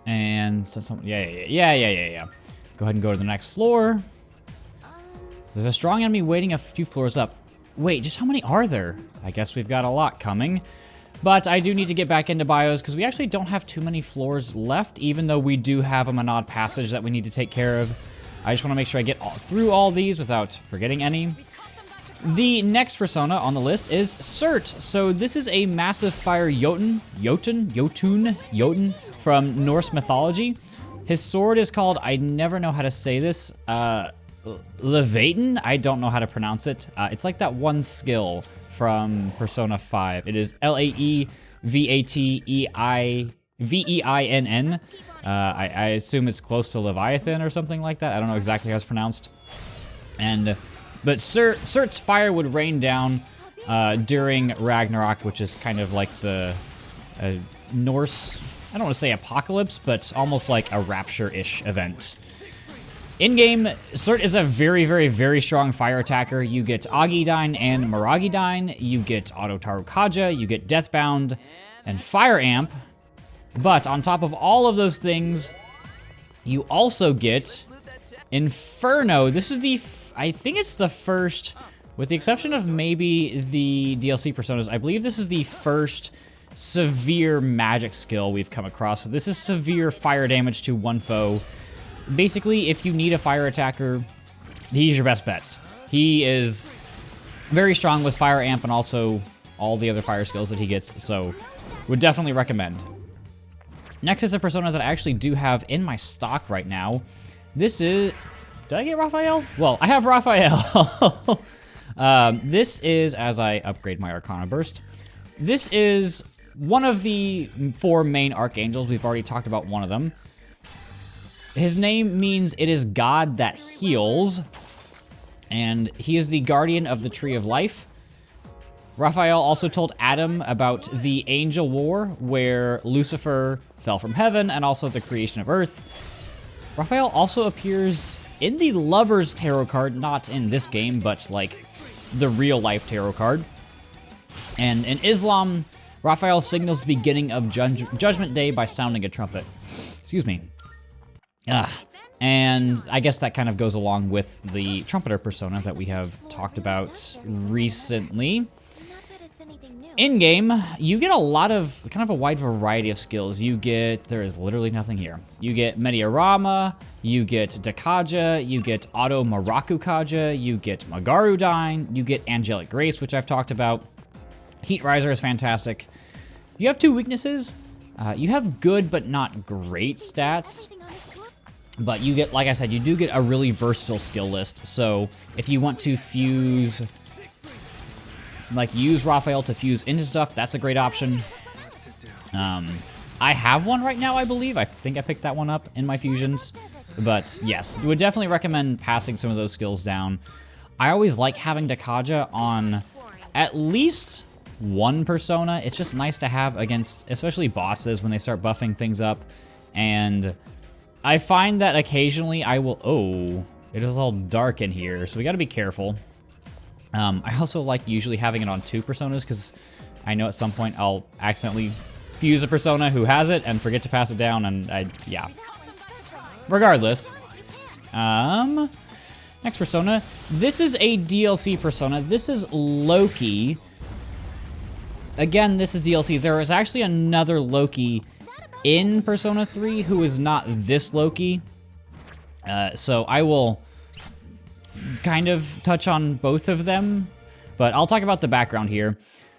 And so yeah. Go ahead and go to the next floor. There's a strong enemy waiting a few floors up. Wait, just how many are there? I guess we've got a lot coming. But I do need to get back into bios because we actually don't have too many floors left, even though we do have a Monad passage that we need to take care of. I just want to make sure I get through all these without forgetting any. The next persona on the list is Surt. So this is a massive fire Jotun from Norse mythology. His sword is called, I never know how to say this, Levaten? I don't know how to pronounce it. It's like that one skill from Persona 5. It is Laevateinn. I assume it's close to Leviathan or something like that. I don't know exactly how it's pronounced. But Surt's fire would rain down during Ragnarok, which is kind of like the Norse, I don't want to say apocalypse, but almost like a rapture-ish event. In-game, Surt is a very, very, very strong fire attacker. You get Agidyne and Maragidyne, you get Auto Tarukaja, you get Deathbound, and Fire Amp. But on top of all of those things, you also get Inferno. This is the, I think it's the first, with the exception of maybe the DLC personas, I believe this is the first severe magic skill we've come across. So this is severe fire damage to one foe. Basically, if you need a fire attacker, he's your best bet. He is very strong with Fire Amp and also all the other fire skills that he gets, so would definitely recommend. Next is a persona that I actually do have in my stock right now. This is... Did I get Raphael? Well, I have Raphael. This is, as I upgrade my Arcana Burst, this is one of the 4 main Archangels. We've already talked about one of them. His name means it is God that heals, and he is the guardian of the Tree of Life. Raphael also told Adam about the Angel War, where Lucifer fell from heaven, and also the creation of Earth. Raphael also appears in the Lover's Tarot card, not in this game, but like the real-life tarot card. And in Islam, Raphael signals the beginning of Judgment Day by sounding a trumpet. Excuse me. And I guess that kind of goes along with the Trumpeter persona that we have talked about recently. In-game, you get a lot of, kind of a wide variety of skills. You get, there is literally nothing here. You get Mediarama, you get Dakaja, you get Auto Marakukaja, you get Magarudyne, you get Angelic Grace, which I've talked about. Heat Riser is fantastic. You have 2 weaknesses. You have good but not great stats. But you get, like I said, you do get a really versatile skill list. So if you want to fuse, like use Raphael to fuse into stuff, that's a great option. I have one right now, I believe. I think I picked that one up in my fusions. But yes, would definitely recommend passing some of those skills down. I always like having Dakaja on at least one persona. It's just nice to have against, especially bosses, when they start buffing things up. And I find that occasionally I will... Oh, it is all dark in here, so we gotta be careful. I also like usually having it on 2 personas, because I know at some point I'll accidentally fuse a persona who has it and forget to pass it down, and yeah. Regardless. Next persona. This is a DLC persona. This is Loki. Again, this is DLC. There is actually another Loki in Persona 3 who is not this Loki. So I will kind of touch on both of them, but I'll talk about the background here.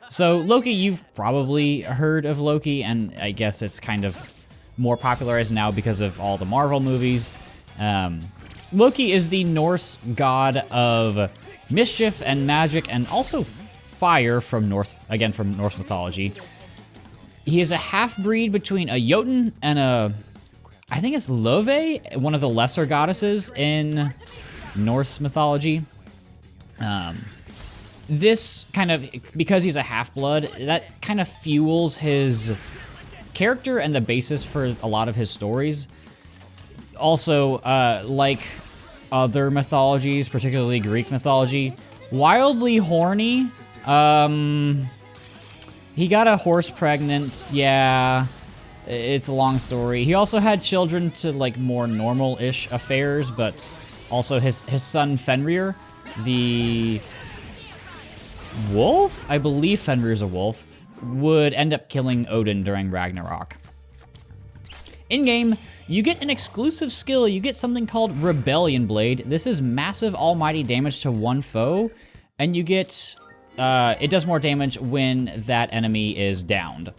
So Loki, you've probably heard of Loki, and I guess it's kind of more popularized now because of all the Marvel movies. Loki is the Norse god of mischief and magic, and also fire from Norse mythology. He is a half-breed between a Jotun and a, I think it's Love, one of the lesser goddesses in Norse mythology. This kind of, because he's a half-blood, that kind of fuels his character and the basis for a lot of his stories. Also, like other mythologies, particularly Greek mythology, wildly horny. He got a horse pregnant, yeah, it's a long story. He also had children to like more normal-ish affairs, but also his son Fenrir, the wolf? I believe Fenrir's a wolf, would end up killing Odin during Ragnarok. In-game, you get an exclusive skill. You get something called Rebellion Blade. This is massive almighty damage to one foe, and you get... it does more damage when that enemy is downed.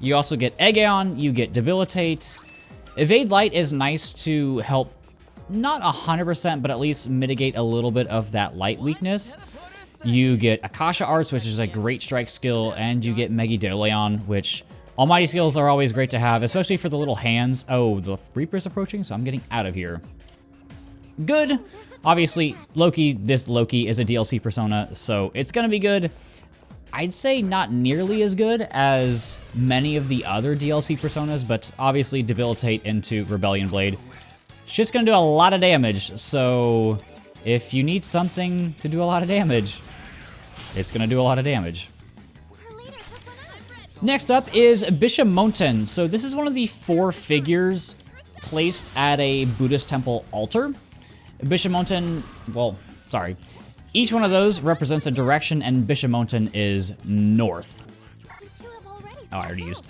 You also get Aegon, you get Debilitate. Evade Light is nice to help, not 100%, but at least mitigate a little bit of that light weakness. You get Akasha Arts, which is a great strike skill, and you get Megidolion, which almighty skills are always great to have, especially for the little hands. Oh, the Reaper's approaching, so I'm getting out of here. Good. Obviously, this Loki is a DLC persona, so it's gonna be good. I'd say not nearly as good as many of the other DLC personas, but obviously Debilitate into Rebellion Blade. Shit's gonna do a lot of damage, so if you need something to do a lot of damage, it's gonna do a lot of damage. Next up is Bishamonten. So this is one of the 4 figures placed at a Buddhist temple altar. Bishamonten, well, sorry. Each one of those represents a direction, and Bishamonten is north. Oh, I already used.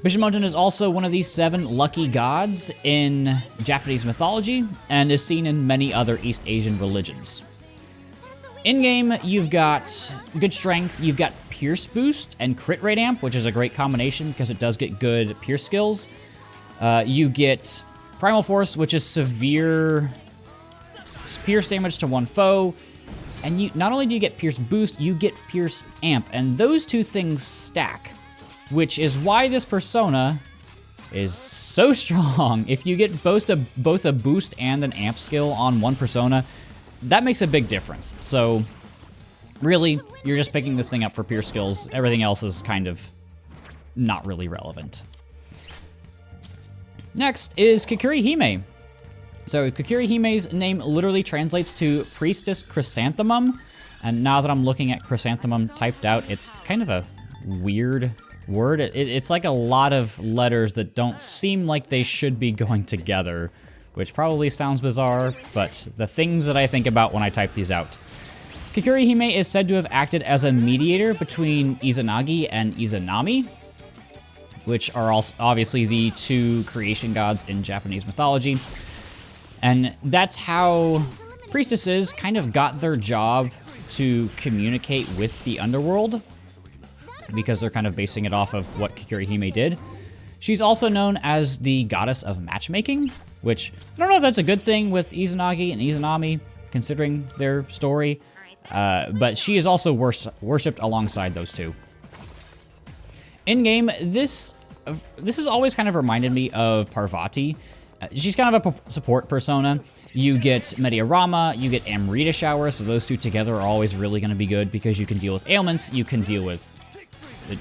Bishamonten is also one of these 7 lucky gods in Japanese mythology, and is seen in many other East Asian religions. In-game, you've got good strength, you've got pierce boost and crit rate amp, which is a great combination because it does get good pierce skills. You get primal force, which is severe pierce damage to one foe, and you not only do you get pierce boost, you get pierce amp, and those two things stack, which is why this persona is so strong. If you get both a boost and an amp skill on one persona, that makes a big difference. So really, you're just picking this thing up for pierce skills. Everything else is kind of not really relevant. Next is Kokiri Hime. So Kokiri Hime's name literally translates to Priestess Chrysanthemum, and now that I'm looking at Chrysanthemum typed out, it's kind of a weird word. It's like a lot of letters that don't seem like they should be going together, which probably sounds bizarre, but the things that I think about when I type these out. Kokiri Hime is said to have acted as a mediator between Izanagi and Izanami, which are also obviously the 2 creation gods in Japanese mythology. And that's how priestesses kind of got their job to communicate with the underworld, because they're kind of basing it off of what Kokiri Hime did. She's also known as the goddess of matchmaking, which I don't know if that's a good thing with Izanagi and Izanami, considering their story, but she is also worshipped alongside those 2. In-game, this has always kind of reminded me of Parvati. She's kind of a support persona. You get Mediarama, you get Amrita Shower, so those 2 together are always really going to be good because you can deal with ailments, you can deal with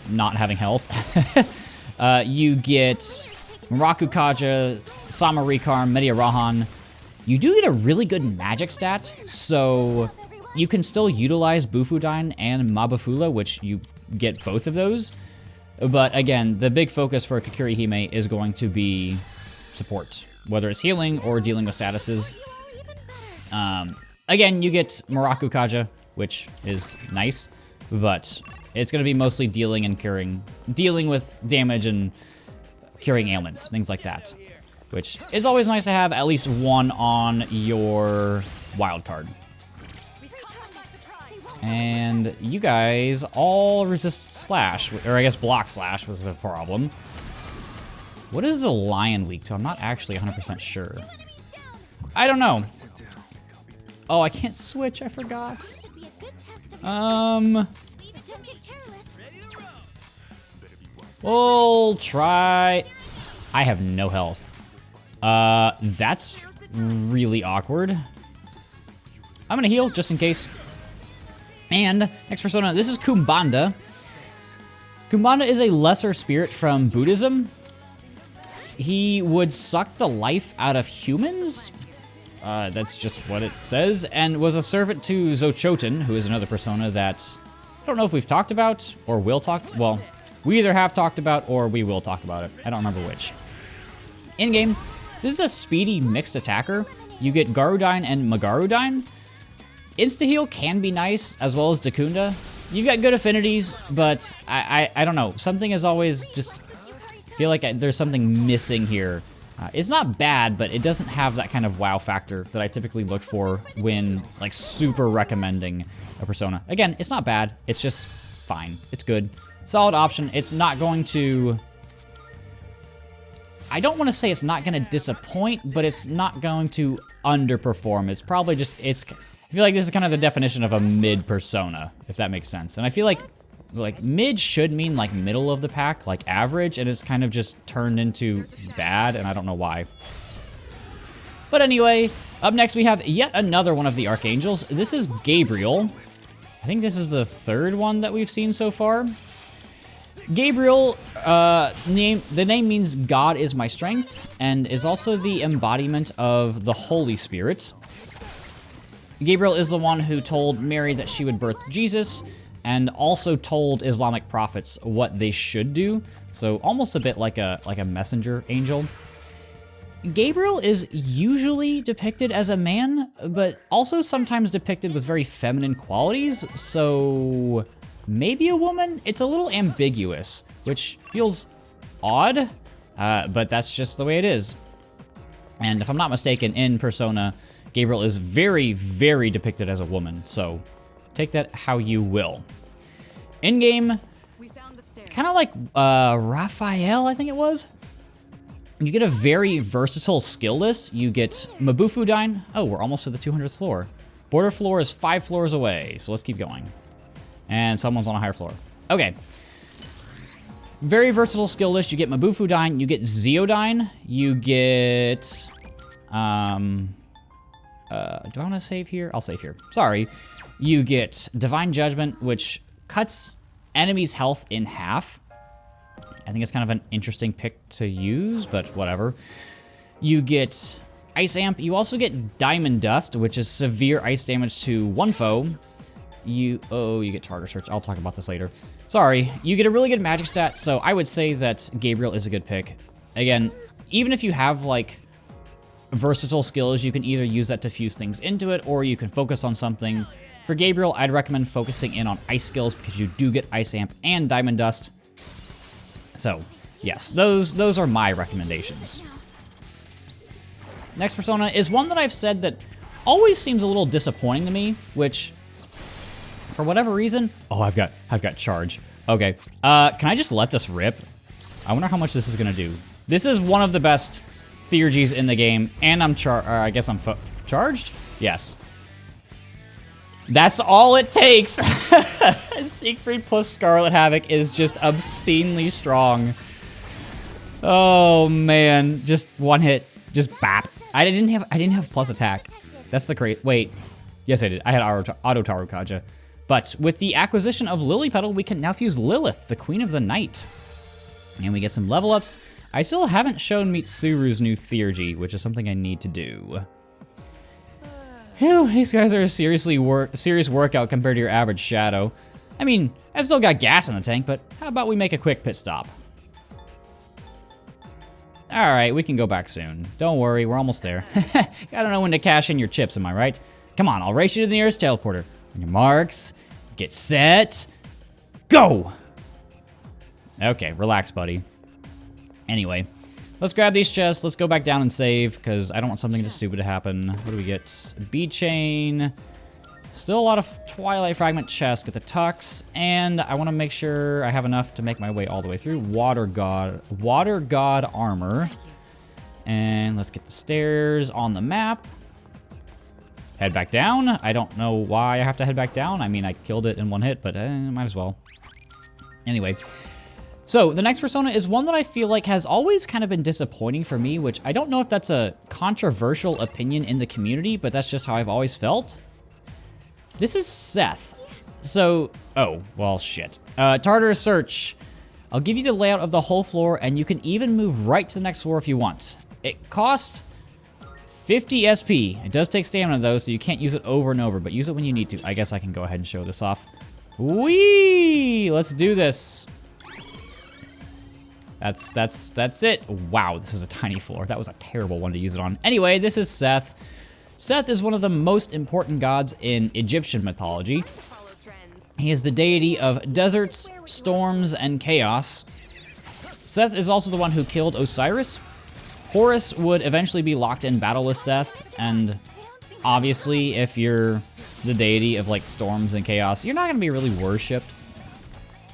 not having health. You get Muraku Kaja, Sama Rikarm, Mediarahan. You do get a really good magic stat, so you can still utilize Bufudyne and Mabufula, which you get both of those. But again, the big focus for Kokiri Hime is going to be support, whether it's healing or dealing with statuses. Again, you get Muraku Kaja, which is nice, but it's going to be mostly dealing with damage and curing ailments, things like that, which is always nice to have at least one on your wild card. And you guys all resist slash, or I guess block slash was a problem. What is the lion weak to? I'm not actually 100% sure. I don't know. Oh, I can't switch, I forgot. We'll try. I have no health. That's really awkward. I'm gonna heal just in case. And next persona, this is Kumbanda. Kumbanda is a lesser spirit from Buddhism. He would suck the life out of humans. That's just what it says, and was a servant to Zochoten, who is another persona that I don't know if we've talked about or will talk. Well, we either have talked about or we will talk about it. I don't remember which. In-game, this is a speedy mixed attacker. You get Garudyne and Magarudyne. Insta-heal can be nice, as well as Dakunda. You've got good affinities, but I don't know. Something is always just feel like there's something missing here. It's not bad, but it doesn't have that kind of wow factor that I typically look for when like super recommending a persona. Again, it's not bad. It's just fine. It's good. Solid option. It's not going to... I don't want to say it's not going to disappoint, but it's not going to underperform. It's probably just... I feel like this is kind of the definition of a mid persona, if that makes sense. And I feel like mid should mean like middle of the pack, like average, and it's kind of just turned into bad, and I don't know why. But anyway, up next we have yet another one of the Archangels. This is Gabriel. I think this is the 3rd one that we've seen so far. Gabriel, the name means God is my strength, and is also the embodiment of the Holy Spirit. Gabriel is the one who told Mary that she would birth Jesus, and also told Islamic prophets what they should do. So almost a bit like a messenger angel. Gabriel is usually depicted as a man, but also sometimes depicted with very feminine qualities, so maybe a woman? It's a little ambiguous, which feels odd, but that's just the way it is. And if I'm not mistaken, in Persona, Gabriel is very, very depicted as a woman, so take that how you will. In-game, kind of like Raphael, I think it was. You get a very versatile skill list. You get Mabufudine. Oh, we're almost to the 200th floor. Border floor is 5 floors away, so let's keep going. And someone's on a higher floor. Okay. Very versatile skill list. You get Mabufudine. You get Zeodyne. You get... do I want to save here? I'll save here. Sorry. You get Divine Judgment, which cuts enemies' health in half. I think it's kind of an interesting pick to use, but whatever. You get Ice Amp. You also get Diamond Dust, which is severe ice damage to one foe. You get Tartar Search. I'll talk about this later. Sorry. You get a really good magic stat, so I would say that Gabriel is a good pick. Again, even if you have, like, versatile skills, you can either use that to fuse things into it, or you can focus on something. For Gabriel, I'd recommend focusing in on ice skills because you do get Ice Amp and Diamond Dust. So, yes, those are my recommendations. Next persona is one that I've said that always seems a little disappointing to me, which, for whatever reason... Oh, I've got charge. Okay, can I just let this rip? I wonder how much this is gonna do. This is one of the best Theurgies in the game, and I'm I guess I'm charged? Yes. That's all it takes. Siegfried plus Scarlet Havoc is just obscenely strong. Oh man, just one hit, just bap. I didn't have plus attack. That's the great. Wait, yes I did. I had auto Tarukaja. But with the acquisition of Lily Petal, we can now fuse Lilith, the Queen of the Night, and we get some level ups. I still haven't shown Mitsuru's new Theurgy, which is something I need to do. Phew, these guys are a serious workout compared to your average Shadow. I mean, I've still got gas in the tank, but how about we make a quick pit stop? Alright, we can go back soon. Don't worry, we're almost there. Gotta know when to cash in your chips, am I right? Come on, I'll race you to the nearest teleporter. On your marks, get set, go! Okay, relax, buddy. Anyway, let's grab these chests, let's go back down and save, because I don't want something stupid to happen. What do we get? Bead Chain. Still a lot of Twilight Fragment chests, get the Tux, and I want to make sure I have enough to make my way all the way through. Water God Armor. And let's get the stairs on the map. Head back down. I don't know why I have to head back down. I mean, I killed it in one hit, but might as well. Anyway. So, the next persona is one that I feel like has always kind of been disappointing for me, which I don't know if that's a controversial opinion in the community, but that's just how I've always felt. This is Seth. So, oh, well, shit. Tartar Search. I'll give you the layout of the whole floor, and you can even move right to the next floor if you want. It costs 50 SP. It does take stamina, though, so you can't use it over and over, but use it when you need to. I guess I can go ahead and show this off. Whee! Let's do this. That's it. Wow, this is a tiny floor. That was a terrible one to use it on. Anyway, this is Seth. Seth is one of the most important gods in Egyptian mythology. He is the deity of deserts, storms, and chaos. Seth is also the one who killed Osiris. Horus would eventually be locked in battle with Seth, and obviously, if you're the deity of like storms and chaos, you're not going to be really worshipped,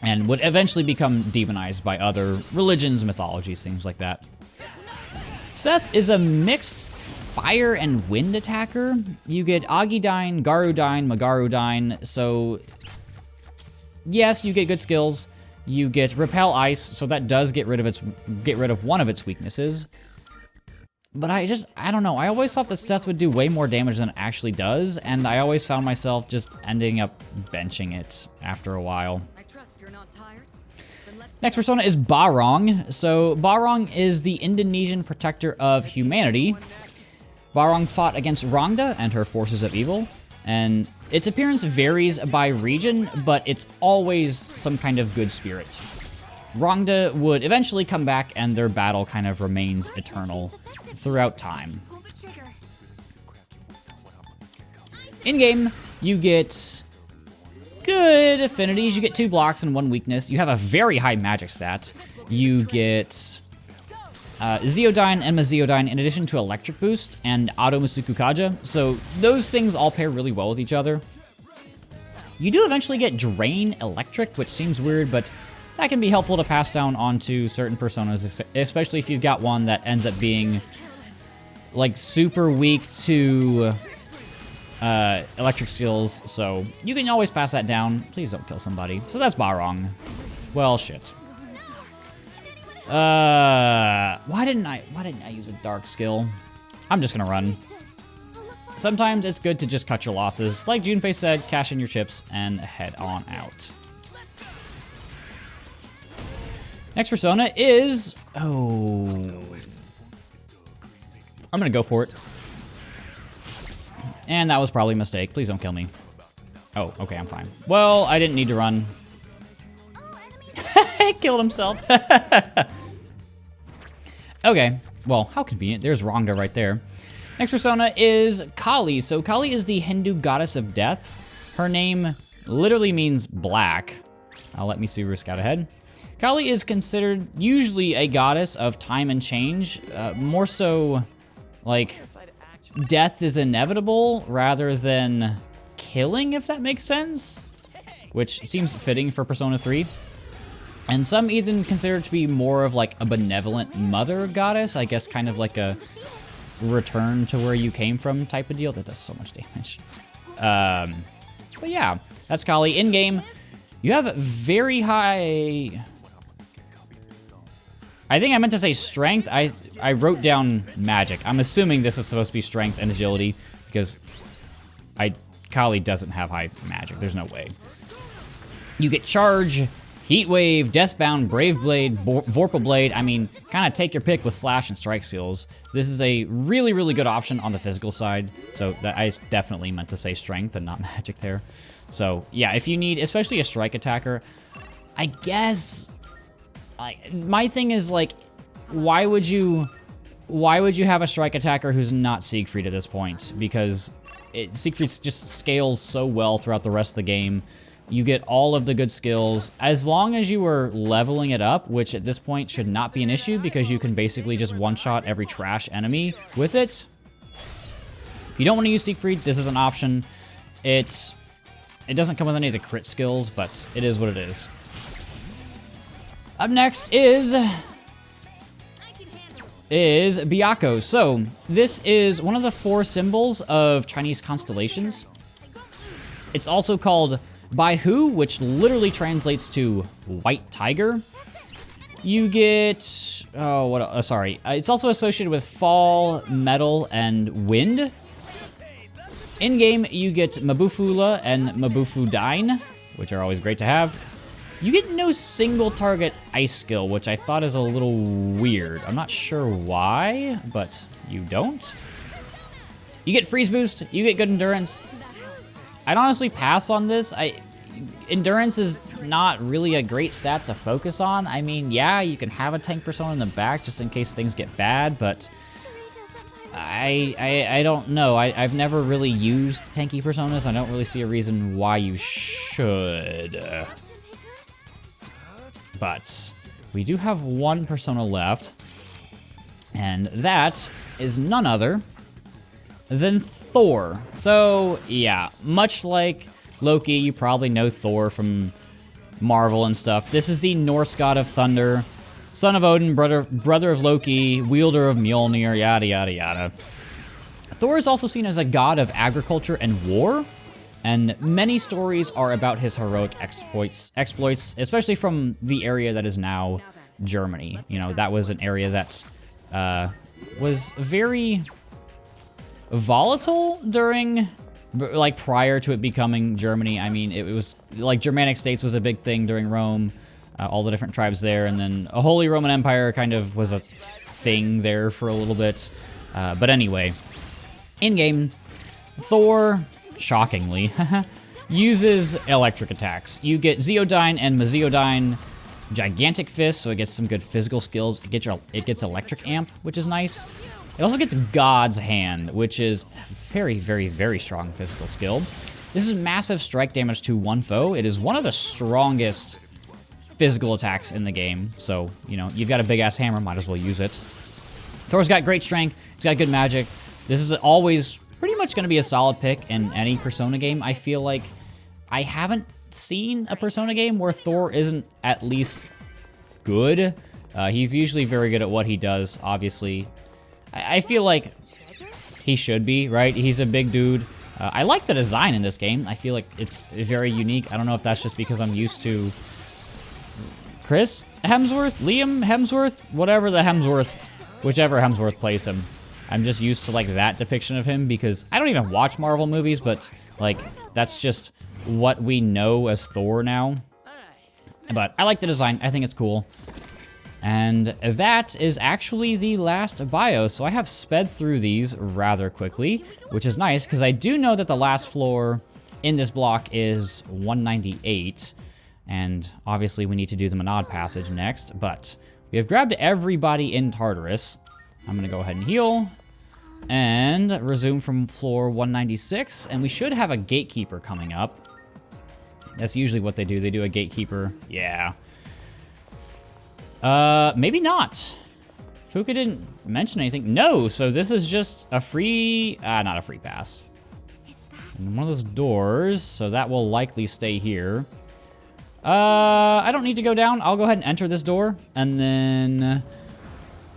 and would eventually become demonized by other religions, mythologies, things like that. Seth is a mixed fire and wind attacker. You get Agidyne, Garudyne, Magarudyne, so yes, you get good skills. You get Repel Ice, so that does get rid of one of its weaknesses. But I don't know. I always thought that Seth would do way more damage than it actually does, and I always found myself just ending up benching it after a while. Next persona is Barong. So Barong is the Indonesian protector of humanity. Barong fought against Rangda and her forces of evil, and its appearance varies by region, but it's always some kind of good spirit. Rangda would eventually come back, and their battle kind of remains eternal throughout time. In-game, you get good affinities. You get 2 blocks and 1 weakness. You have a very high magic stat. You get Zeodyne and Mazeodyne in addition to Electric Boost and Auto Masuku Kaja. So those things all pair really well with each other. You do eventually get Drain Electric, which seems weird, but that can be helpful to pass down onto certain personas, especially if you've got one that ends up being like super weak to electric skills, so you can always pass that down. Please don't kill somebody. So that's Barong. Well, shit. Why didn't I use a dark skill? I'm just gonna run. Sometimes it's good to just cut your losses. Like Junpei said, cash in your chips and head on out. Next persona is... oh... I'm gonna go for it. And that was probably a mistake. Please don't kill me. Oh, okay, I'm fine. Well, I didn't need to run. He killed himself. Okay, well, how convenient. There's Rongda right there. Next persona is Kali. So Kali is the Hindu goddess of death. Her name literally means black. I'll let Mitsuru scout ahead. Kali is considered usually a goddess of time and change. More so, like, death is inevitable rather than killing, if that makes sense. Which seems fitting for Persona 3. And some even consider it to be more of like a benevolent mother goddess. I guess kind of like a return to where you came from type of deal. That does so much damage. But yeah, that's Kali. In-game, you have very high... I think I meant to say strength. I wrote down magic. I'm assuming this is supposed to be strength and agility because Kali doesn't have high magic. There's no way. You get charge, heat wave, deathbound, brave blade, vorpal blade. I mean, kind of take your pick with slash and strike skills. This is a really, really good option on the physical side. So that I definitely meant to say strength and not magic there. So yeah, if you need, especially a strike attacker, I guess. My thing is like, why would you have a strike attacker who's not Siegfried at this point? Because Siegfried just scales so well throughout the rest of the game. You get all of the good skills as long as you were leveling it up, which at this point should not be an issue because you can basically just one-shot every trash enemy with it. If you don't want to use Siegfried, this is an option. It doesn't come with any of the crit skills, but it is what it is. Up next is Byakko. So this is one of the 4 symbols of Chinese constellations. It's also called Baihu, which literally translates to white tiger. You get, it's also associated with fall, metal, and wind. In-game, you get Mabufula and Mabufudyne, which are always great to have. You get no single target ice skill, which I thought is a little weird. I'm not sure why, but you don't. You get freeze boost, you get good endurance. I'd honestly pass on this. Endurance is not really a great stat to focus on. I mean, yeah, you can have a tank persona in the back just in case things get bad, but I don't know. I've never really used tanky personas. I don't really see a reason why you should. But we do have one persona left, and that is none other than Thor. So yeah, much like Loki, you probably know Thor from Marvel and stuff. This is the Norse god of thunder, son of Odin, brother of Loki, wielder of Mjolnir, yada yada yada. Thor is also seen as a god of agriculture and war, and many stories are about his heroic exploits, especially from the area that is now Germany. You know, that was an area that was very volatile during, like, prior to it becoming Germany. I mean, it was, like, Germanic states was a big thing during Rome, all the different tribes there, and then a Holy Roman Empire kind of was a thing there for a little bit. But anyway, in-game, Thor, shockingly, uses electric attacks. You get Zeodyne and Mazeodyne, Gigantic Fist, so it gets some good physical skills. It gets electric amp, which is nice. It also gets God's Hand, which is very, very, very strong physical skill. This is massive strike damage to one foe. It is one of the strongest physical attacks in the game. So, you know, you've got a big-ass hammer, might as well use it. Thor's got great strength. He's got good magic. This is always pretty much going to be a solid pick in any Persona game. I feel like I haven't seen a Persona game where Thor isn't at least good. He's usually very good at what he does, obviously. I feel like he should be, right? He's a big dude. I like the design in this game. I feel like it's very unique. I don't know if that's just because I'm used to Chris Hemsworth, Liam Hemsworth, whatever the Hemsworth, whichever Hemsworth plays him. I'm just used to like that depiction of him because I don't even watch Marvel movies, but like that's just what we know as Thor now. But I like the design. I think it's cool. And that is actually the last bio, so I have sped through these rather quickly, which is nice, because I do know that the last floor in this block is 198, and obviously we need to do the Monad Passage next, but we have grabbed everybody in Tartarus. I'm going to go ahead and heal, and resume from floor 196, and we should have a Gatekeeper coming up. That's usually what they do a Gatekeeper, yeah. Maybe not. Fuka didn't mention anything. No, so this is just a free, not a free pass. And one of those doors, so that will likely stay here. I don't need to go down. I'll go ahead and enter this door, and then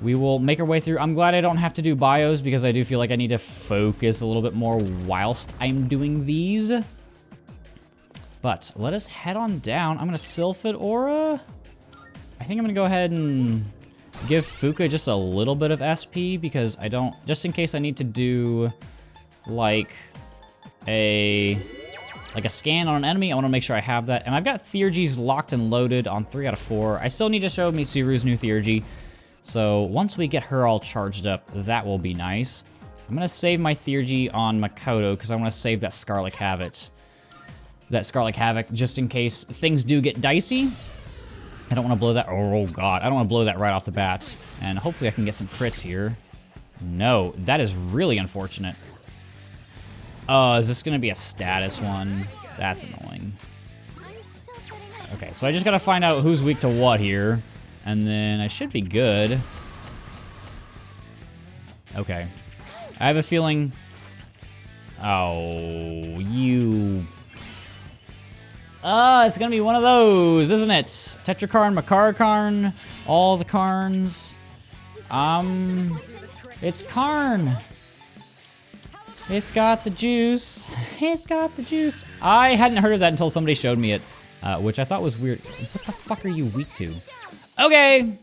we will make our way through. I'm glad I don't have to do bios, because I do feel like I need to focus a little bit more whilst I'm doing these. But let us head on down. I'm gonna Sylphid Aura. I think I'm gonna go ahead and give Fuka just a little bit of SP because I don't, just in case I need to do like a scan on an enemy, I wanna make sure I have that. And I've got Theurgies locked and loaded on 3 out of 4. I still need to show Mitsuru's new Theurgy. So once we get her all charged up, that will be nice. I'm gonna save my Theurgy on Makoto because I wanna save that Scarlet Havoc. Just in case things do get dicey. I don't want to blow that. Oh, God. I don't want to blow that right off the bat. And hopefully I can get some crits here. No, that is really unfortunate. Is this going to be a status one? That's annoying. Okay, so I just got to find out who's weak to what here. And then I should be good. Okay. I have a feeling... Oh, you... it's gonna be one of those, isn't it? Tetrakarn, Makarakarn, all the Karns. It's Karn. It's got the juice. It's got the juice. I hadn't heard of that until somebody showed me it, which I thought was weird. What the fuck are you weak to? Okay.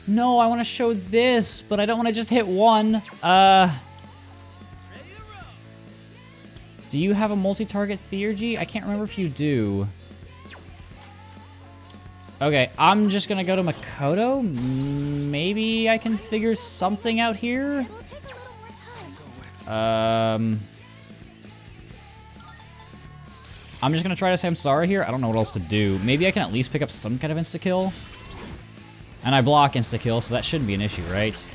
No, I want to show this, but I don't want to just hit one. Do you have a multi-target Theurgy? I can't remember if you do. Okay, I'm just gonna go to Makoto. Maybe I can figure something out here. I'm just gonna try to say I'm sorry here. I don't know what else to do. Maybe I can at least pick up some kind of insta-kill. And I block insta-kill, so that shouldn't be an issue, right?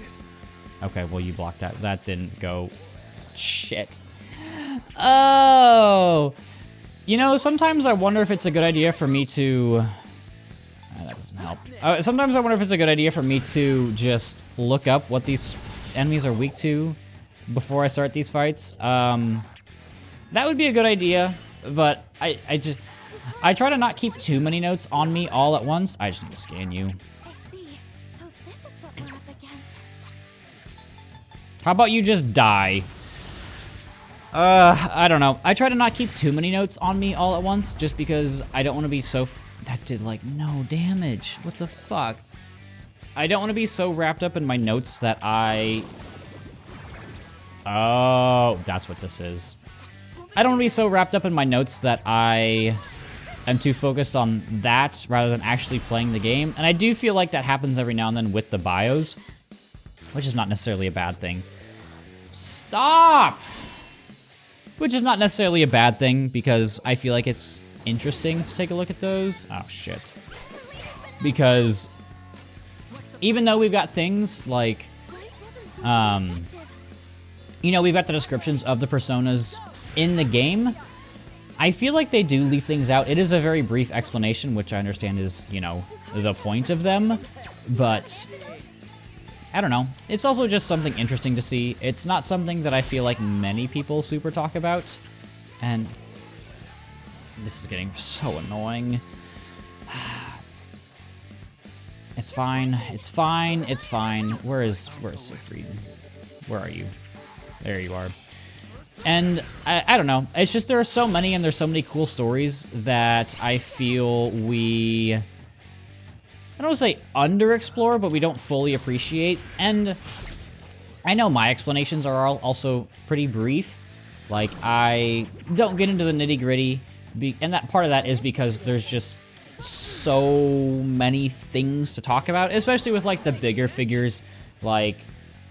Okay, well, you blocked that. That didn't go. Shit. Oh! You know, sometimes I wonder if it's a good idea for me to... that doesn't help. Sometimes I wonder if it's a good idea for me to just look up what these enemies are weak to before I start these fights. That would be a good idea, but I try to not keep too many notes on me all at once. I just need to scan you. I see. So this is what we're up against. How about you just die? I don't know. I try to not keep too many notes on me all at once, just because I don't want to be so... that did, like, no damage. What the fuck? I don't want to be so wrapped up in my notes that I... Oh, that's what this is. I don't want to be so wrapped up in my notes that I am too focused on that rather than actually playing the game. And I do feel like that happens every now and then with the bios, which is not necessarily a bad thing. Stop! Which is not necessarily a bad thing, because I feel like it's interesting to take a look at those. Oh, shit. Because even though we've got things like You know, we've got the descriptions of the personas in the game. I feel like they do leave things out. It is a very brief explanation, which I understand is, you know, the point of them, but I don't know. It's also just something interesting to see. It's not something that I feel like many people super talk about, and this is getting so annoying. It's fine. It's fine. It's fine. Where is Siegfried? Where are you? There you are. And I don't know. It's just there are so many and there's so many cool stories that I feel we, I don't want to say underexplore, but we don't fully appreciate. And I know my explanations are also pretty brief. Like, I don't get into the nitty-gritty, and that part of that is because there's just so many things to talk about, especially with like the bigger figures, like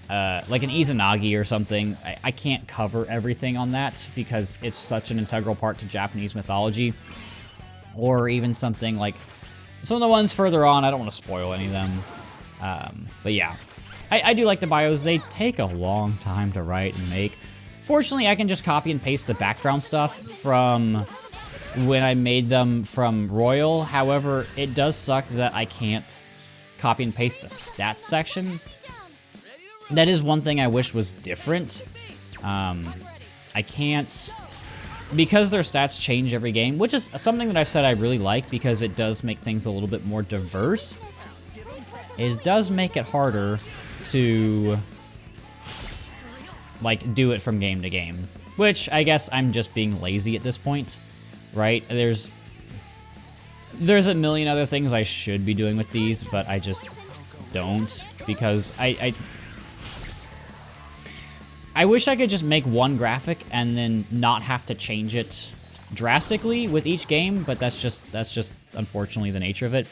an Izanagi or something. I can't cover everything on that because it's such an integral part to Japanese mythology. Or even something like some of the ones further on, I don't want to spoil any of them. But yeah, I do like the bios. They take a long time to write and make. Fortunately, I can just copy and paste the background stuff from when I made them from Royal. However, it does suck that I can't copy and paste the stats section. That is one thing I wish was different. I can't, because their stats change every game, which is something that I've said I really like because it does make things a little bit more diverse. It does make it harder to like do it from game to game, which I guess I'm just being lazy at this point, right? There's a million other things I should be doing with these, but I just don't because I wish I could just make one graphic and then not have to change it drastically with each game, but that's just unfortunately the nature of it.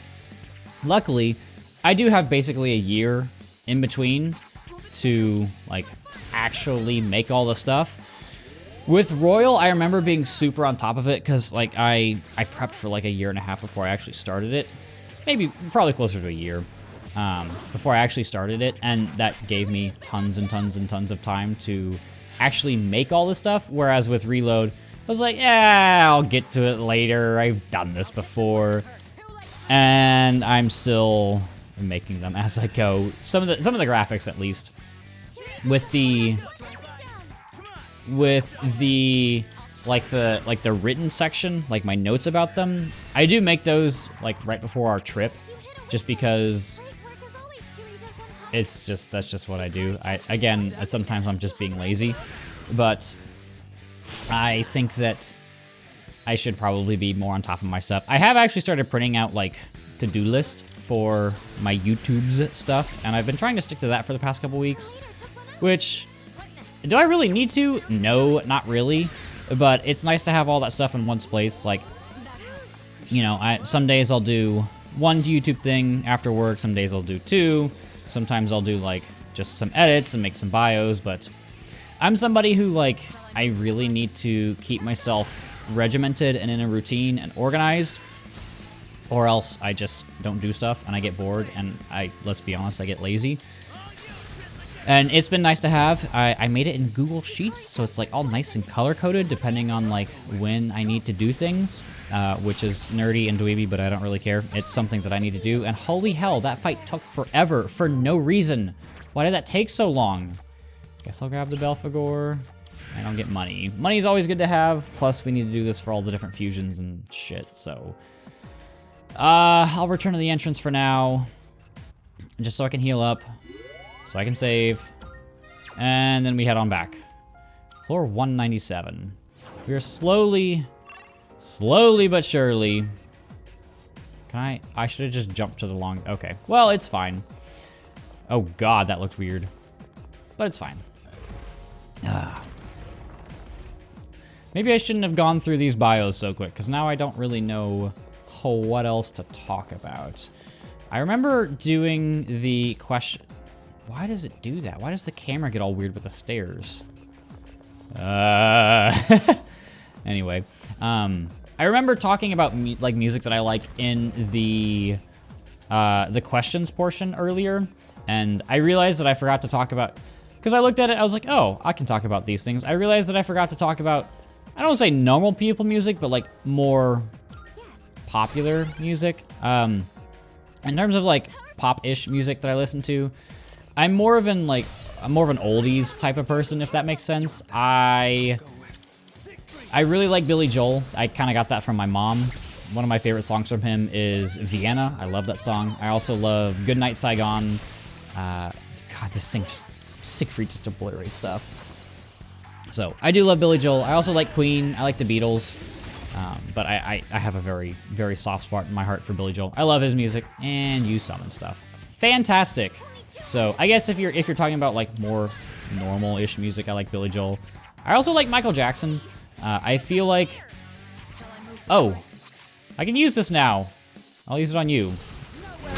Luckily, I do have basically a year in between to like actually make all the stuff. With Royal, I remember being super on top of it because like I prepped for like a year and a half before I actually started it. Probably closer to a year. Before I actually started it, and that gave me tons and tons and tons of time to actually make all this stuff, whereas with Reload, I was like, yeah, I'll get to it later, I've done this before, and I'm still making them as I go. Some of the graphics, at least, with the like the written section, like my notes about them, I do make those like right before our trip, just because that's just what I do. Again, sometimes I'm just being lazy, but I think that I should probably be more on top of my stuff. I have actually started printing out like to-do list for my YouTube's stuff, and I've been trying to stick to that for the past couple weeks, which, do I really need to? No, not really, but it's nice to have all that stuff in one place. Like, you know, some days I'll do one YouTube thing after work, some days I'll do two, sometimes I'll do like just some edits and make some bios, but I'm somebody who like, I really need to keep myself regimented and in a routine and organized, or else I just don't do stuff and I get bored and let's be honest, I get lazy. And it's been nice to have. I made it in Google Sheets, so it's like all nice and color-coded depending on like when I need to do things, which is nerdy and dweeby, but I don't really care. It's something that I need to do, and holy hell, that fight took forever for no reason. Why did that take so long? Guess I'll grab the Belphegor. I don't get money. Money's always good to have, plus we need to do this for all the different fusions and shit, so. I'll return to the entrance for now, just so I can heal up. So I can save, and then we head on back. Floor 197. We are slowly but surely. I should have just jumped to the long, okay. Well, it's fine. Oh God, that looked weird. But it's fine. Maybe I shouldn't have gone through these bios so quick, because now I don't really know what else to talk about. I remember doing the question. Why does it do that? Why does the camera get all weird with the stairs? Anyway, I remember talking about like music that I like in the questions portion earlier, and I realized that I forgot to talk about Because I looked at it, I was like, oh, I can talk about these things. I realized that I forgot to talk about, I don't want to say normal people music, but like more popular music. In terms of like pop-ish music that I listen to, I'm more of an oldies type of person, if that makes sense. I really like Billy Joel. I kind of got that from my mom. One of my favorite songs from him is Vienna. I love that song. I also love Goodnight Saigon. God, this thing just Siegfried just obliterates stuff. So I do love Billy Joel. I also like Queen. I like the Beatles. But I have a very, very soft spot in my heart for Billy Joel. I love his music and Use Summon stuff. Fantastic. So I guess if you're talking about like more normal-ish music, I like Billy Joel. I also like Michael Jackson. I feel like, oh, I can use this now. I'll use it on you. You're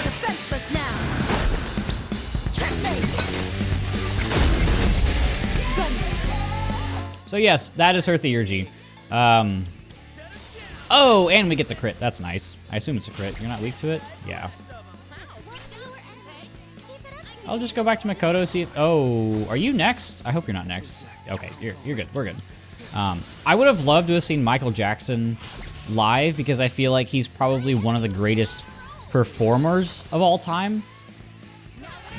defenseless now. Checkmate. So yes, that is her theurgy. Oh, and we get the crit. That's nice. I assume it's a crit. You're not weak to it? Yeah. I'll just go back to Makoto, see if... Oh, are you next? I hope you're not next. Okay, you're good. We're good. I would have loved to have seen Michael Jackson live because I feel like he's probably one of the greatest performers of all time.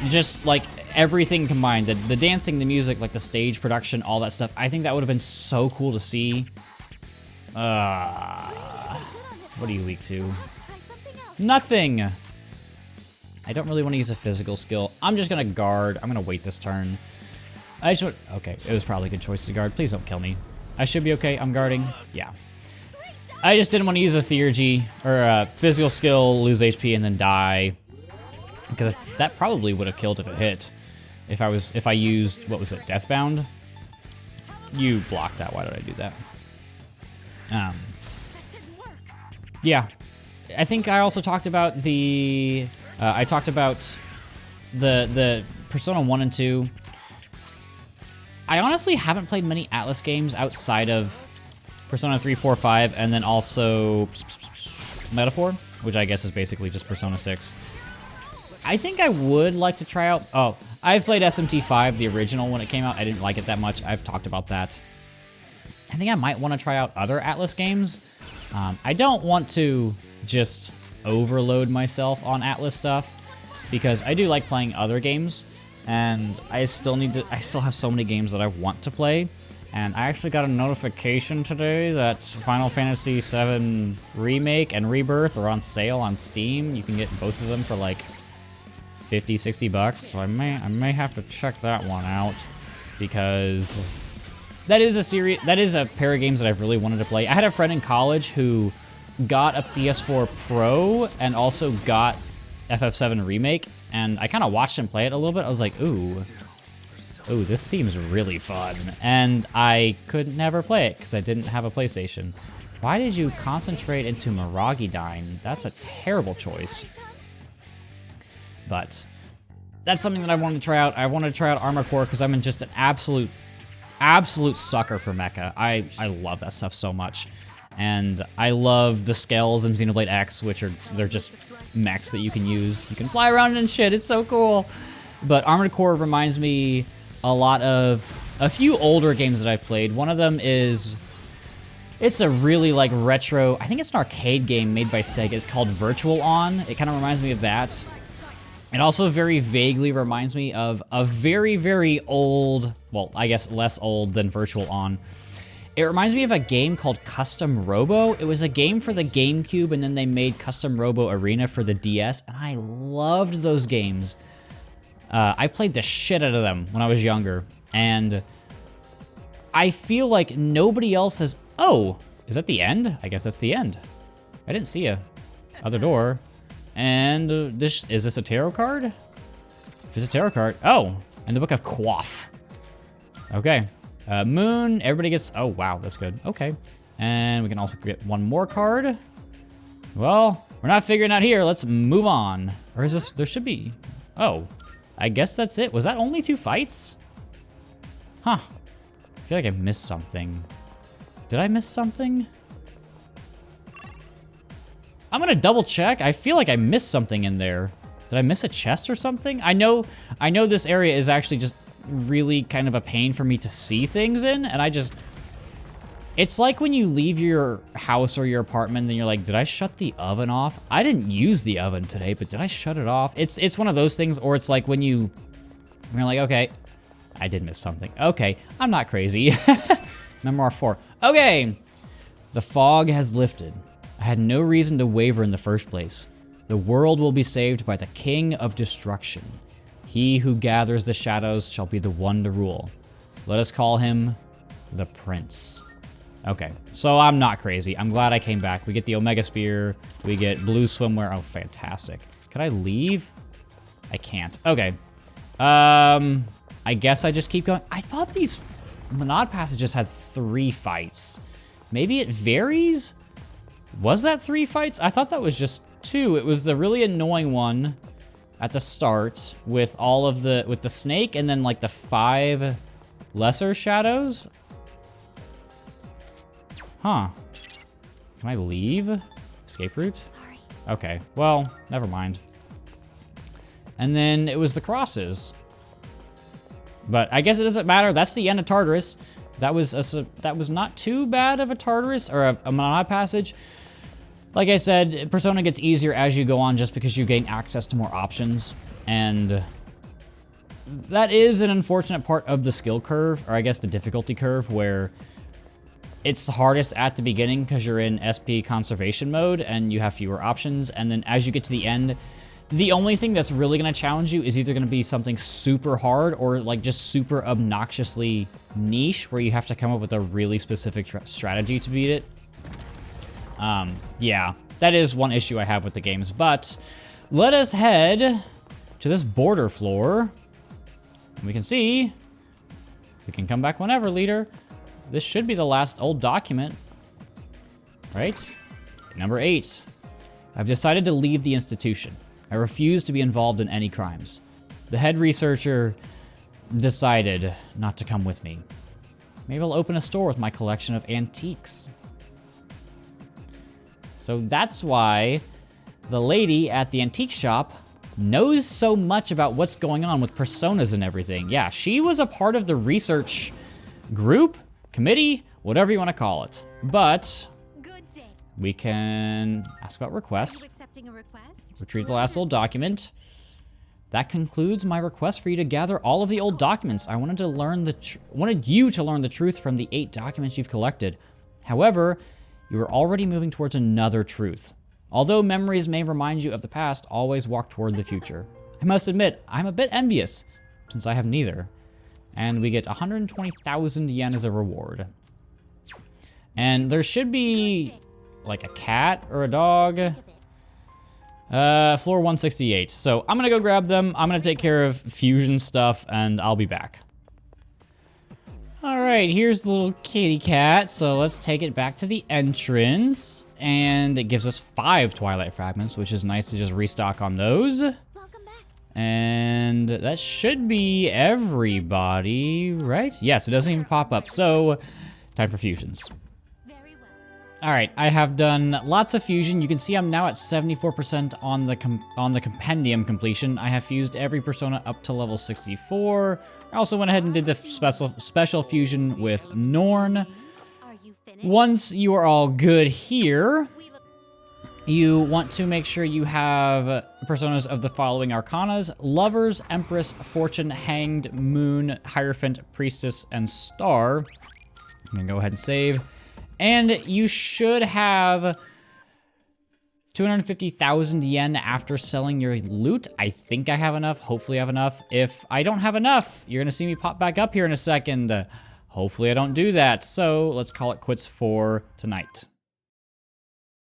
Just like everything combined, the dancing, the music, like the stage production, all that stuff. I think that would have been so cool to see. What are you weak to? Nothing. I don't really want to use a physical skill. I'm just gonna guard. I'm gonna wait this turn. Okay, it was probably a good choice to guard. Please don't kill me. I should be okay. I'm guarding. Yeah. I just didn't want to use a theurgy or a physical skill, lose HP, and then die. Because that probably would have killed if it hit. If I used, what was it, Deathbound? You blocked that. Why did I do that? Yeah. I think I also talked about the the Persona 1 and 2. I honestly haven't played many Atlus games outside of Persona 3, 4, 5, and then also Metaphor, which I guess is basically just Persona 6. I think I would like to try out... Oh, I've played SMT5, the original, when it came out. I didn't like it that much. I've talked about that. I think I might want to try out other Atlus games. I don't want to just overload myself on Atlus stuff, because I do like playing other games, and I still have so many games that I want to play. And I actually got a notification today that Final Fantasy VII Remake and Rebirth are on sale on Steam. You can get both of them for like 50, 60 bucks. So I may have to check that one out, because that is a pair of games that I've really wanted to play. I had a friend in college who got a PS4 Pro and also got FF7 Remake, and I kind of watched him play it a little bit. I was like, ooh, this seems really fun. And I could never play it because I didn't have a PlayStation. Why did you concentrate into Miragidyne? That's a terrible choice. But that's something that I wanted to try out. I wanted to try out Armored Core because I'm just an absolute sucker for mecha. I love that stuff so much. And I love the Skells in Xenoblade X, they're just mechs that you can use. You can fly around and shit, it's so cool. But Armored Core reminds me a lot of a few older games that I've played. One of them is, it's a really like retro, I think it's an arcade game made by Sega. It's called Virtual On. It kind of reminds me of that. It also very vaguely reminds me of a very, very old, well, I guess less old than Virtual On. It reminds me of a game called Custom Robo. It was a game for the GameCube, and then they made Custom Robo Arena for the DS, and I loved those games. I played the shit out of them when I was younger, and I feel like nobody else has... Oh, is that the end? I guess that's the end. I didn't see a other door. And is this a tarot card? If it's a tarot card... Oh, and the Book of Quaff. Okay. Moon, everybody gets... Oh, wow, that's good. Okay. And we can also get one more card. Well, we're not figuring out here. Let's move on. Or is this... There should be... Oh, I guess that's it. Was that only 2 fights? Huh. I feel like I missed something. Did I miss something? I'm gonna double check. I feel like I missed something in there. Did I miss a chest or something? I know this area is actually just really kind of a pain for me to see things in, and it's like when you leave your house or your apartment, then you're like, did I shut the oven off? I didn't use the oven today, but did I shut it off? It's one of those things, or it's like when you're like, okay, I did miss something. Okay, I'm not crazy. Memoir 4. Okay, the fog has lifted. I had no reason to waver in the first place. The world will be saved by the King of Destruction. He who gathers the shadows shall be the one to rule. Let us call him the Prince. Okay, so I'm not crazy. I'm glad I came back. We get the Omega Spear. We get blue swimwear. Oh, fantastic. Can I leave? I can't. Okay. I guess I just keep going. I thought these Monad passages had 3 fights. Maybe it varies? Was that 3 fights? I thought that was just 2. It was the really annoying one at the start with all of with the snake and then like the 5 lesser shadows. Huh. Can I leave? Escape route? Sorry. Okay, well, never mind. And then it was the crosses. But I guess it doesn't matter. That's the end of Tartarus. That was not too bad of a Tartarus or a Monad passage. Like I said, Persona gets easier as you go on just because you gain access to more options. And that is an unfortunate part of the skill curve, or I guess the difficulty curve, where it's hardest at the beginning because you're in SP conservation mode and you have fewer options. And then as you get to the end, the only thing that's really going to challenge you is either going to be something super hard or like just super obnoxiously niche where you have to come up with a really specific strategy to beat it. Yeah, that is one issue I have with the games, but let us head to this border floor. And we can see, we can come back whenever, leader. This should be the last old document, right? Number 8. I've decided to leave the institution. I refuse to be involved in any crimes. The head researcher decided not to come with me. Maybe I'll open a store with my collection of antiques. So that's why the lady at the antique shop knows so much about what's going on with personas and everything. Yeah, she was a part of the research group, committee, whatever you want to call it. But Good day. we can ask about requests. You accepting a request? Retrieve the last old document. That concludes my request for you to gather all of the old documents. I wanted you to learn the truth from the 8 documents you've collected. However, you are already moving towards another truth. Although memories may remind you of the past, always walk toward the future. I must admit, I'm a bit envious, since I have neither. And we get 120,000 yen as a reward. And there should be like a cat or a dog. Floor 168. So I'm gonna go grab them. I'm gonna take care of fusion stuff and I'll be back. All right, here's the little kitty cat. So let's take it back to the entrance. And it gives us 5 Twilight Fragments, which is nice to just restock on those. Welcome back. And that should be everybody, right? Yes, it doesn't even pop up. So time for fusions. Very well. All right, I have done lots of fusion. You can see I'm now at 74% on the compendium completion. I have fused every persona up to level 64. I also went ahead and did the special fusion with Norn. Are you finished? Once you are all good here, you want to make sure you have personas of the following arcanas: Lovers, Empress, Fortune, Hanged, Moon, Hierophant, Priestess, and Star. I'm gonna go ahead and save. And you should have 250,000 yen after selling your loot. I think I have enough. Hopefully I have enough. If I don't have enough, you're gonna see me pop back up here in a second. Hopefully I don't do that. So let's call it quits for tonight.